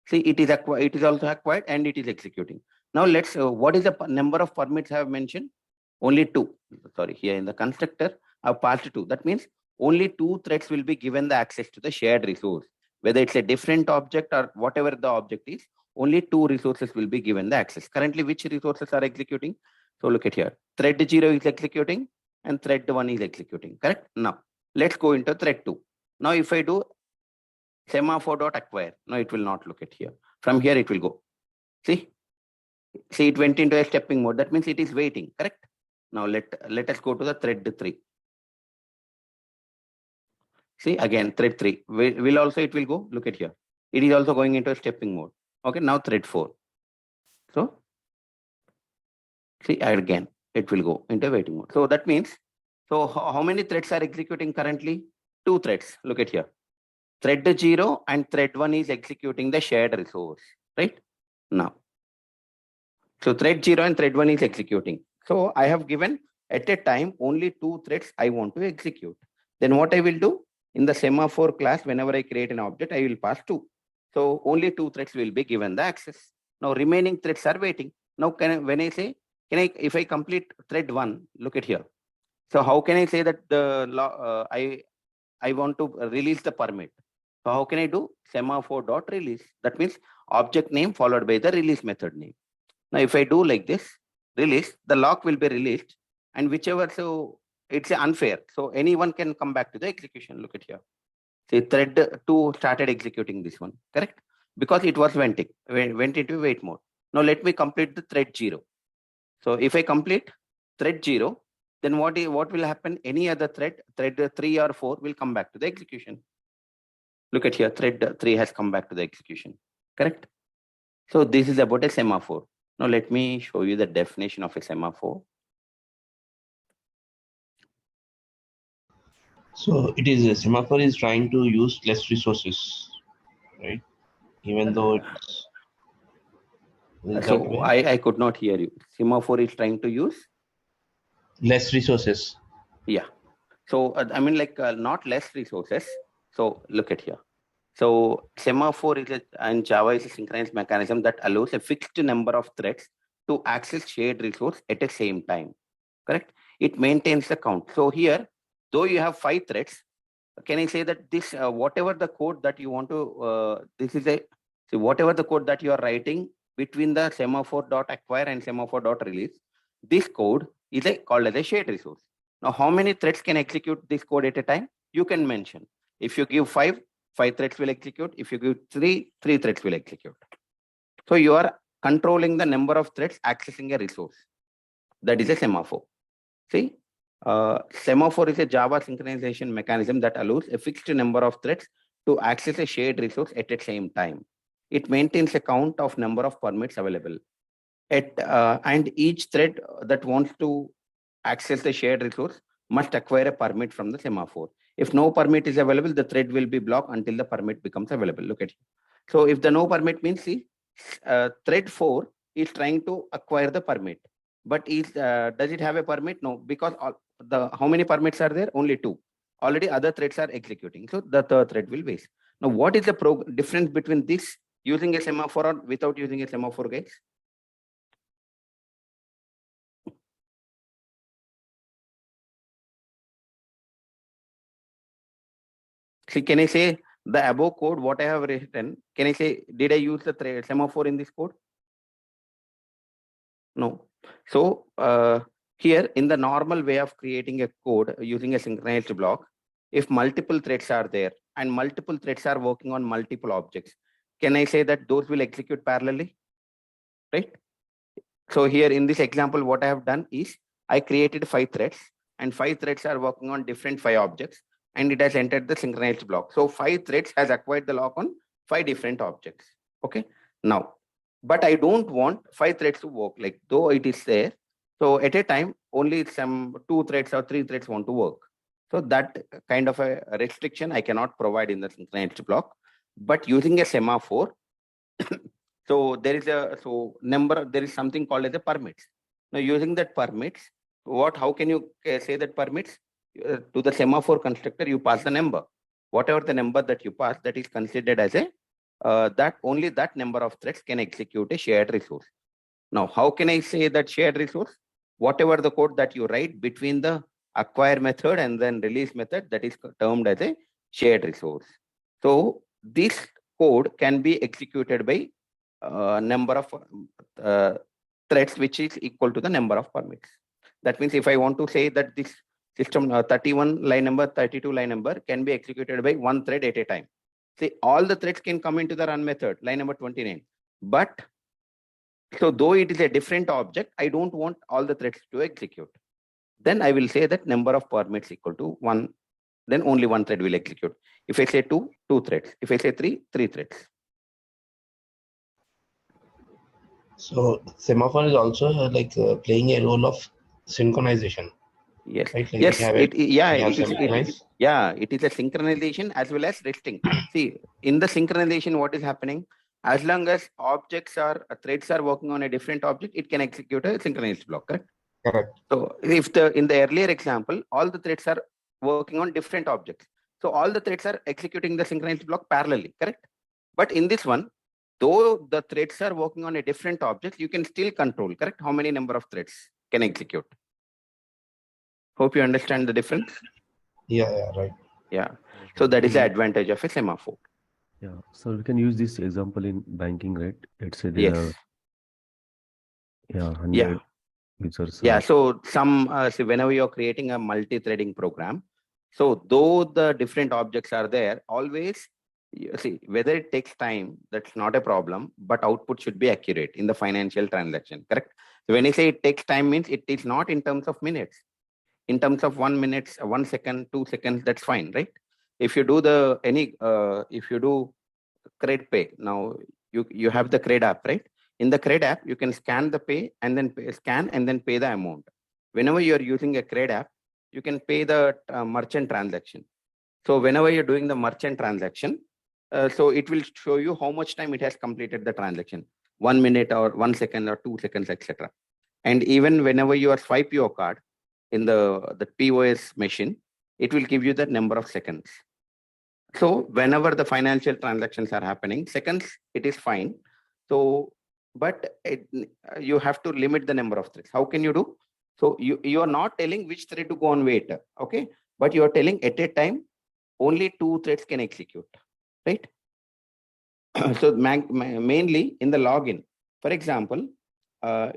See, it is also acquired and it is executing. Now let's, what is the number of permits I have mentioned? Only 2. Sorry, here in the constructor, I've passed 2. That means only 2 threads will be given the access to the shared resource. Whether it's a different object or whatever the object is, only 2 resources will be given the access. Currently, which resources are executing? So look at here. Thread 0 is executing and thread 1 is executing, correct? Now, let's go into thread 2. Now if I do semaphore.acquire, no, it will not look at here. From here it will go. See, it went into a stepping mode. That means it is waiting, correct? Now let us go to the thread 3. See, again, thread 3 will also, it will go, look at here. It is also going into a stepping mode. Okay, now thread 4. So, see, again, it will go into waiting mode. So that means, so how many threads are executing currently? 2 threads, look at here. Thread 0 and thread 1 is executing the shared resource, right? Now, so thread 0 and thread 1 is executing. So I have given at a time only 2 threads I want to execute. Then what I will do? In the semaphore class, whenever I create an object, I will pass 2. So only 2 threads will be given the access. Now remaining threads are waiting. Now when I say, if I complete thread 1, look at here. So how can I say that I want to release the permit? So how can I do semaphore.release? That means object name followed by the release method name. Now if I do like this, release, the lock will be released, and whichever, so it's unfair. So anyone can come back to the execution. Look at here. See, thread 2 started executing this one, correct? Because it was went into wait mode. Now let me complete the thread 0. So if I complete thread 0, then what will happen? Any other thread 3 or 4 will come back to the execution. Look at here, thread 3 has come back to the execution, correct? So this is about a semaphore. Now let me show you the definition of a semaphore. So it is a semaphore is trying to use less resources, right? Even though it's is that So way? I could not hear you. Semaphore is trying to use Less resources. Yeah. So I mean, like not less resources. So look at here. So semaphore is and Java is a synchronous mechanism that allows a fixed number of threads to access shared resource at the same time. Correct? It maintains the count. So here, though you have 5 threads, can I say that this whatever the code that you want to this is a see whatever the code that you are writing between the semaphore.acquire and semaphore.release, this code is called as a shared resource. Now, how many threads can execute this code at a time? You can mention. If you give 5 threads will execute. If you give 3 threads will execute. So you are controlling the number of threads accessing a resource. That is a semaphore. See, semaphore is a Java synchronization mechanism that allows a fixed number of threads to access a shared resource at the same time. It maintains a count of number of permits available. And each thread that wants to access the shared resource must acquire a permit from the semaphore. If no permit is available, the thread will be blocked until the permit becomes available. Look at it. So if the no permit means, see, thread 4 is trying to acquire the permit. But does it have a permit? No, because how many permits are there? Only 2. Already other threads are executing. So the third thread will wait. Now, what is the difference between this using a semaphore or without using a semaphore, guys? See, can I say the above code, what I have written, can I say, did I use the semaphore in this code? No. So here in the normal way of creating a code using a synchronized block, if multiple threads are there and multiple threads are working on multiple objects, can I say that those will execute parallelly? Right? So here in this example, what I have done is I created 5 threads and 5 threads are working on different 5 objects and it has entered the synchronized block. So 5 threads has acquired the lock on 5 different objects. Okay. Now, but I don't want 5 threads to work like though it is there. So at a time, only some 2 threads or 3 threads want to work. So that kind of a restriction I cannot provide in the synchronized block. But using a semaphore, so there is there is something called as a permits. Now using that permits, how can you say that permits? To the semaphore constructor, you pass the number. Whatever the number that you pass, that is considered as a that only that number of threads can execute a shared resource. Now, how can I say that shared resource? Whatever the code that you write between the acquire method and then release method, that is termed as a shared resource. So this code can be executed by number of threads which is equal to the number of permits. That means if I want to say that this system 31 line number, 32 line number can be executed by one thread at a time. See, all the threads can come into the run method, line number 29. But so though it is a different object, I don't want all the threads to execute. Then I will say that number of permits equal to 1. Then only one thread will execute. If I say 2, 2 threads. If I say 3, 3 threads. So semaphore is also playing a role of synchronization. Yes. Right? Like Yes. It is a synchronization as well as resting. See, in the synchronization, what is happening? As long as threads are working on a different object, it can execute a synchronized block. Correct? Correct. So if in the earlier example, all the threads are working on different objects. So all the threads are executing the synchronized block parallelly. Correct? But in this one, though the threads are working on a different object, you can still control. Correct? How many number of threads can execute? Hope you understand the difference. Yeah, right. Yeah. So that is the advantage of a semaphore. Yeah. So we can use this example in banking, right? Let's say there Yes. are 100 Yeah. users. Yeah. So whenever you're creating a multi-threading program, so though the different objects are there, always see whether it takes time, that's not a problem, but output should be accurate in the financial transaction. Correct? So when I say it takes time, means it is not in terms of minutes. In terms of 1 minute, 1 second, 2 seconds, that's fine, right? If you do if you do credit pay, now you have the credit app, right? In the credit app, you can scan the pay and then scan and then pay the amount. Whenever you're using a credit app, you can pay the merchant transaction. So whenever you're doing the merchant transaction, so it will show you how much time it has completed the transaction, 1 minute or 1 second or 2 seconds, etc. And even whenever you are swipe your card in the POS machine, it will give you the number of seconds. So whenever the financial transactions are happening, seconds, it is fine. So, but you have to limit the number of threads. How can you do? So you are not telling which thread to go on wait, okay? But you are telling at a time, only 2 threads can execute, right? So mainly in the login, for example,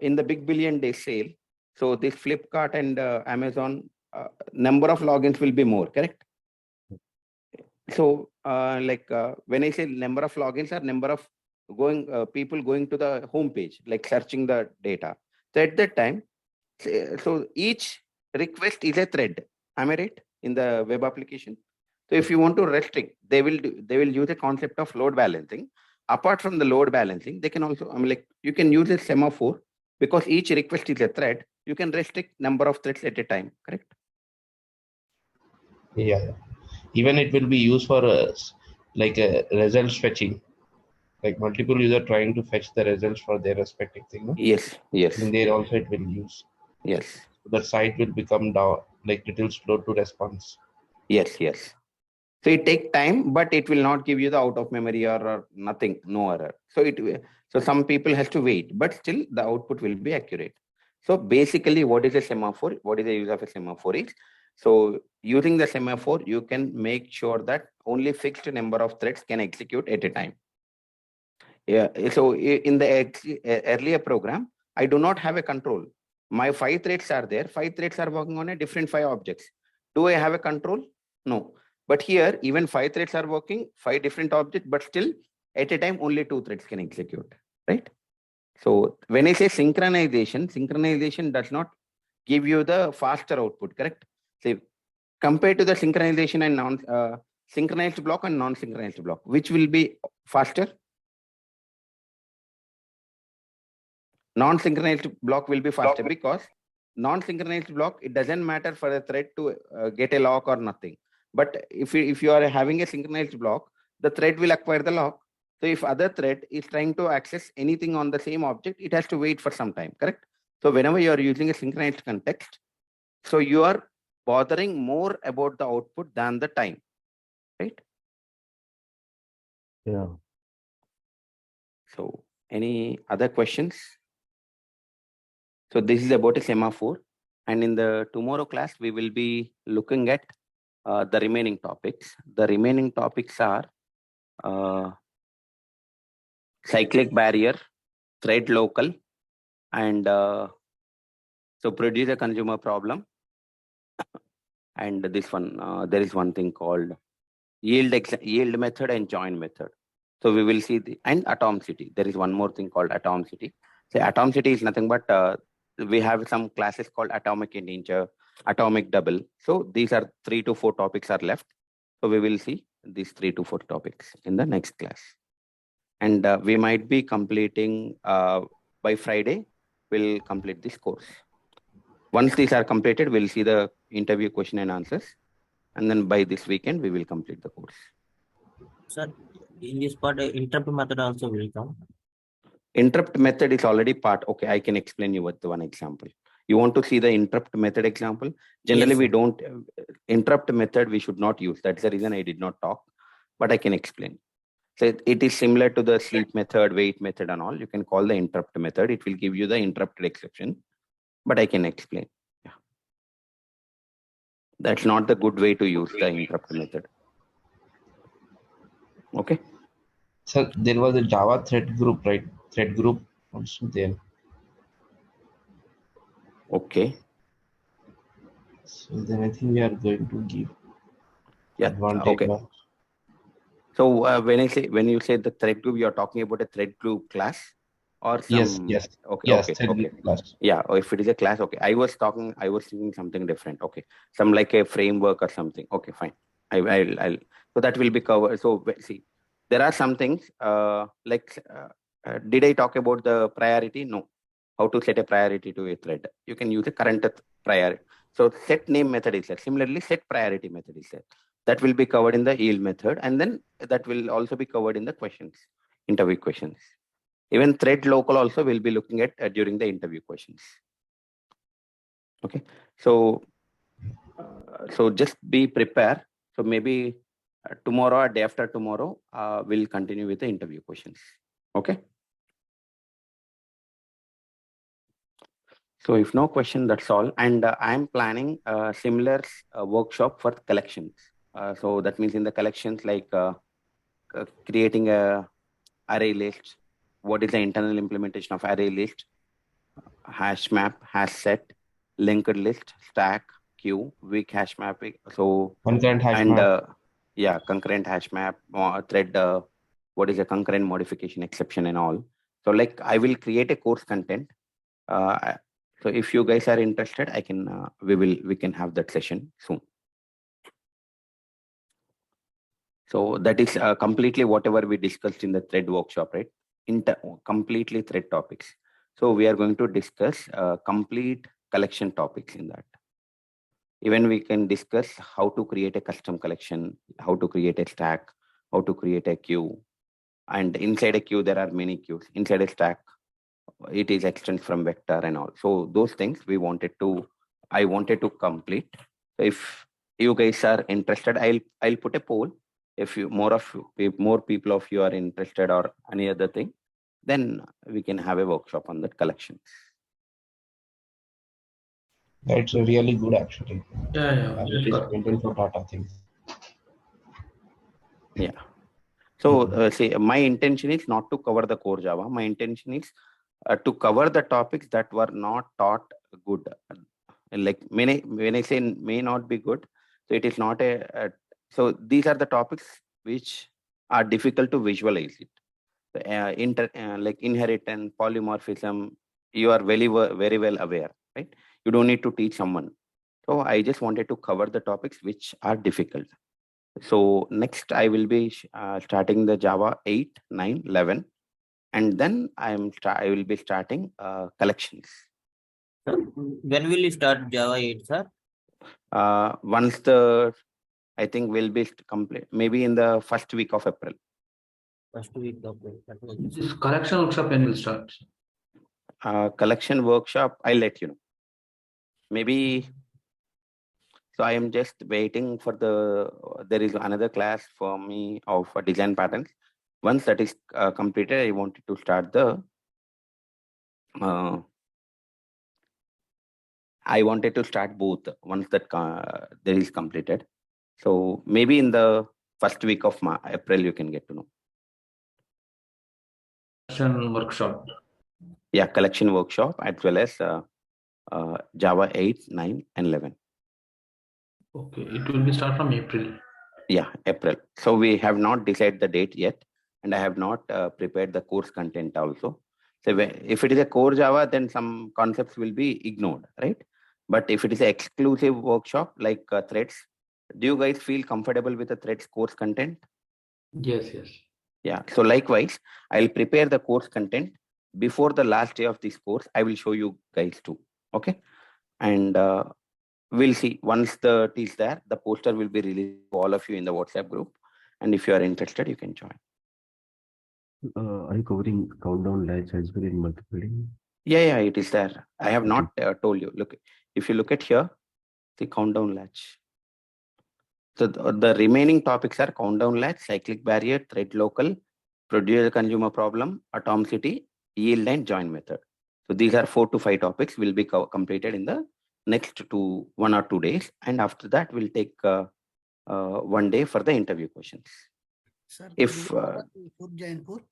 in the Big Billion Day sale, so this Flipkart and Amazon number of logins will be more, correct? So when I say number of logins are number of people going to the home page, like searching the data. So at that time, so each request is a thread. Am I right? In the web application. So if you want to restrict, they will use a concept of load balancing. Apart from the load balancing, they can also, you can use a semaphore because each request is a thread. You can restrict number of threads at a time, correct? Yeah. Even it will be used for results fetching, like multiple users trying to fetch the results for their respective thing. No? Yes. In there also it will use. Yes. So the site will become down, like little slow to response. Yes. So it takes time, but it will not give you the out of memory or nothing, no error. So some people has to wait, but still the output will be accurate. So basically, what is a semaphore? What is the use of a semaphore is? So using the semaphore, you can make sure that only fixed number of threads can execute at a time. Yeah. So in the earlier program, I do not have a control. My 5 threads are there. 5 threads are working on a different 5 objects. Do I have a control? No. But here, even 5 threads are working, 5 different objects, but still at a time, only 2 threads can execute, right? So when I say synchronization does not give you the faster output, correct? So compared to the synchronization and synchronized block and non-synchronized block, which will be faster? Non-synchronized block will be faster because non-synchronized block, it doesn't matter for the thread to get a lock or nothing. But if you are having a synchronized block, the thread will acquire the lock. So if other thread is trying to access anything on the same object, it has to wait for some time, correct? So whenever you are using a synchronized context, so you are bothering more about the output than the time, right? Yeah. So any other questions? So this is about a semaphore. And in the tomorrow class, we will be looking at the remaining topics. The remaining topics are cyclic barrier, thread local, and so producer consumer problem, And this one, there is one thing called yield method and join method. So we will see and atomicity. There is one more thing called atomicity. So atomicity is nothing but we have some classes called atomic integer, atomic double. So these are 3 to 4 topics are left. So we will see these 3 to 4 topics in the next class. And we might be completing by Friday, we'll complete this course. Once these are completed, we'll see the interview question and answers. And then by this weekend, we will complete the course. Sir, in this part, interrupt method also will come. Interrupt method is already part. Okay, I can explain you with one example. You want to see the interrupt method example? Generally, Yes, we sir. don't, interrupt method we should not use. That's the reason I did not talk, but I can explain. So it is similar to the sleep method, wait method and all. You can call the interrupt method. It will give you the interrupted exception, but I can explain. Yeah. That's not the good way to use the interrupt method. Okay. So there was a Java thread group, right? Thread group also there. Okay. So then I think we are going to give Yeah. advantage. Okay. So when you say the thread group, you're talking about a thread group class or some. Yes. Okay. Yes, Okay. thread Okay. group class. Yeah. Or if it is a class, okay. I was thinking something different. Okay. Some like a framework or something. Okay. Fine. I'll. So that will be covered. So see, there are some things did I talk about the priority? No. How to set a priority to a thread? You can use a current priority. So set name method is there. Similarly, set priority method is there. That will be covered in the yield method, and then that will also be covered in the questions, interview questions. Even thread local also will be looking at during the interview questions. Okay, so just be prepared. So maybe tomorrow or day after tomorrow, we'll continue with the interview questions. Okay. So if no question, that's all. And I'm planning a similar workshop for collections. So that means in the collections, like creating a array list. What is the internal implementation of array list? Hash map, hash set, linked list, stack, queue, weak hash mapping. So Concurrent hash and map. yeah, concurrent hash map, thread. What is a concurrent modification exception and all. So like I will create a course content. So if you guys are interested, I can we can have that session soon. So that is completely whatever we discussed in the thread workshop, right? Completely thread topics. So we are going to discuss complete collection topics in that. Even we can discuss how to create a custom collection, how to create a stack, how to create a queue. And inside a queue, there are many queues. Inside a stack, it is extends from vector and all. So those things I wanted to complete. So if you guys are interested, I'll put a poll. If more people of you are interested or any other thing, then we can have a workshop on that collection. That's a really good actually. Yeah. It is content for data things. Yeah. So see, my intention is not to cover the core Java. My intention is to cover the topics that were not taught good. Like when I say may not be good, so it is not so these are the topics which are difficult to visualize it. Like inheritance, polymorphism, you are very well aware, right? You don't need to teach someone. So I just wanted to cover the topics which are difficult. So next I will be starting the Java 8, 9, 11, and then I will be starting collections. Sir, when will you start Java 8, sir? Once I think will be complete, maybe in the first week of April. First week of April. This collection workshop when will start? Collection workshop, I'll let you know. Maybe. So I am just waiting for there is another class for me of design patterns. Once that is completed, I wanted to start I wanted to start both once that there is completed. So maybe in the first week of April, you can get to know. Collection workshop. Yeah, collection workshop as well as Java 8, 9, and 11. Okay, it will be start from April. Yeah, April. So we have not decided the date yet, and I have not prepared the course content also. So if it is a core Java, then some concepts will be ignored, right? But if it is an exclusive workshop like threads, do you guys feel comfortable with the threads course content? Yes, yes. Yeah. So likewise, I'll prepare the course content before the last day of this course. I will show you guys too. Okay. And we'll see once the it is there, the poster will be released to all of you in the WhatsApp group. And if you are interested, you can join. Are you covering countdown latch as well in multithreading? Yeah, it is there. I have Okay. not told you. Look, if you look at here, the countdown latch. So the remaining topics are countdown latch, cyclic barrier, thread local, producer consumer problem, atomicity, yield, and join method. So these are 4 to 5 topics will be completed in the next 1 or 2 days, and after that we'll take 1 day for the interview questions. Sir, If fork join port?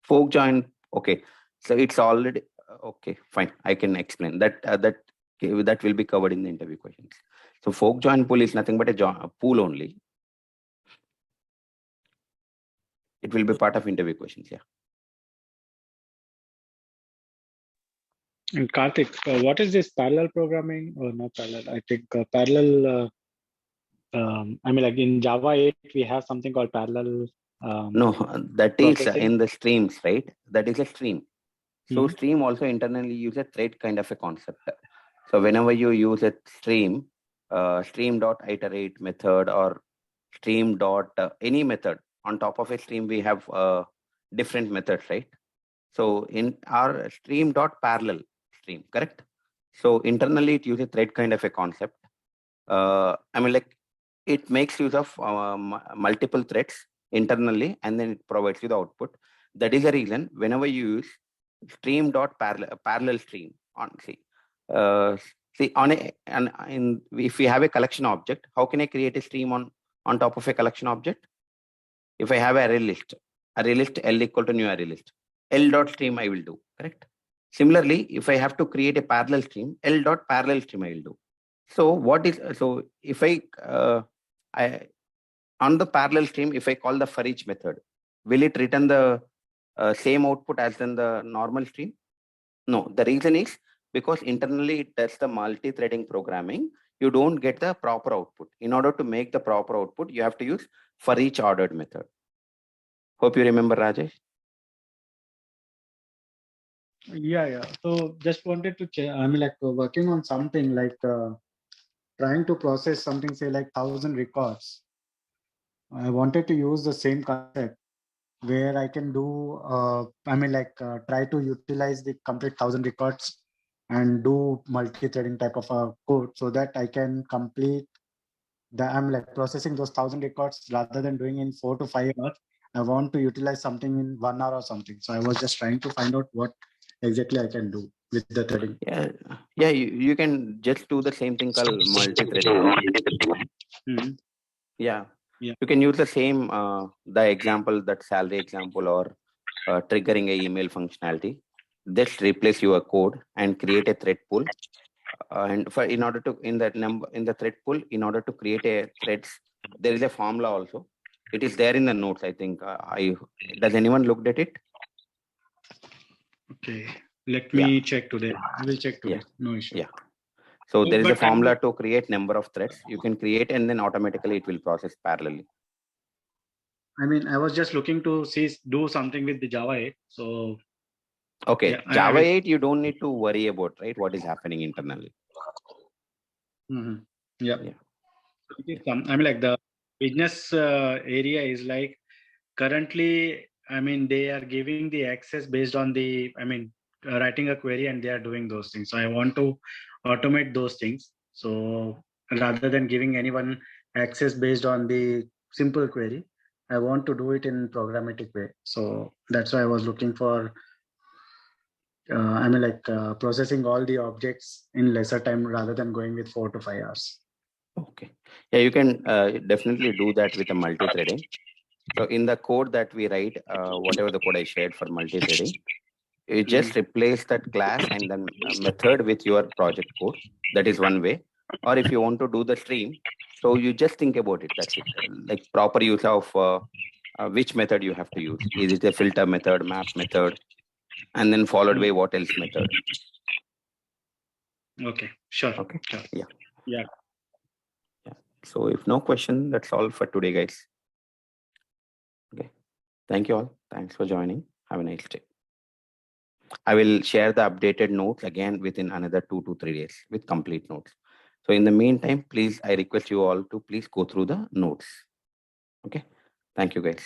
fork join, okay, so it's already okay, fine. I can explain that. That will be covered in the interview questions. So fork join pool is nothing but a pool only. It will be part of interview questions. Yeah. And Karthik, what is this parallel programming or not parallel? I think parallel. I mean, like in Java 8, we have something called parallel. No, that is processing. in the streams, right? That is a stream. So stream also internally use a thread kind of a concept. So whenever you use a stream, stream dot iterate method or stream dot any method on top of a stream, we have different methods, right? So in our stream dot parallel stream, correct? So internally it uses thread kind of a concept. I mean, like it makes use of multiple threads internally, and then it provides you the output. That is the reason whenever you use stream dot parallel stream on see on if we have a collection object, how can I create a stream on top of a collection object? If I have array list L equal to new array list, L dot stream I will do, correct? Similarly, if I have to create a parallel stream, L dot parallel stream I will do. So if I on the parallel stream, if I call the for each method, will it return the same output as in the normal stream? No, the reason is because internally it does the multi-threading programming. You don't get the proper output. In order to make the proper output, you have to use for each ordered method. Hope you remember, Rajesh. Yeah. So just wanted to check. I mean, like working on something like trying to process something, say like 1,000 records. I wanted to use the same concept where I can do, I mean, like try to utilize the complete 1,000 records and do multi-threading type of a code so that I can complete I'm like processing those 1,000 records rather than doing in 4 to 5 hours. I want to utilize something in 1 hour or something. So I was just trying to find out what exactly I can do with the threading. Yeah, you can just do the same thing called multi-threading. Yeah, you can use the same the example, that salary example, or triggering a email functionality. Just replace your code and create a thread pool. And in order to in the thread pool, in order to create a threads, there is a formula also. It is there in the notes, I think. Does anyone looked at it? Okay, let me check today. I will check today. No issue. Yeah. So there is a formula to create number of threads. You can create and then automatically it will process parallelly. I mean, I was just looking to do something with the Java 8. So okay, yeah, Java 8 you don't need to worry about, right? What is happening internally. Yeah. I mean, like the business area is like currently, I mean, they are giving the access based on writing a query and they are doing those things. So I want to automate those things. So rather than giving anyone access based on the simple query, I want to do it in programmatic way. So that's why I was looking for, processing all the objects in lesser time rather than going with 4 to 5 hours. Okay. Yeah, you can definitely do that with a multi-threading. So in the code that we write, whatever the code I shared for multi-threading, you just replace that class and then method with your project code. That is one way. or if you want to do the stream, so you just think about it. That's it. Like proper use of which method you have to use. Is it a filter method, map method, and then followed by what else method? Okay, sure. Okay. Sure. Yeah. Yeah. Yeah. So if no question, that's all for today, guys. Okay. Thank you all. Thanks for joining. Have a nice day. I will share the updated notes again within another 2 to 3 days with complete notes. So in the meantime, please, I request you all to please go through the notes. Okay. Thank you, guys.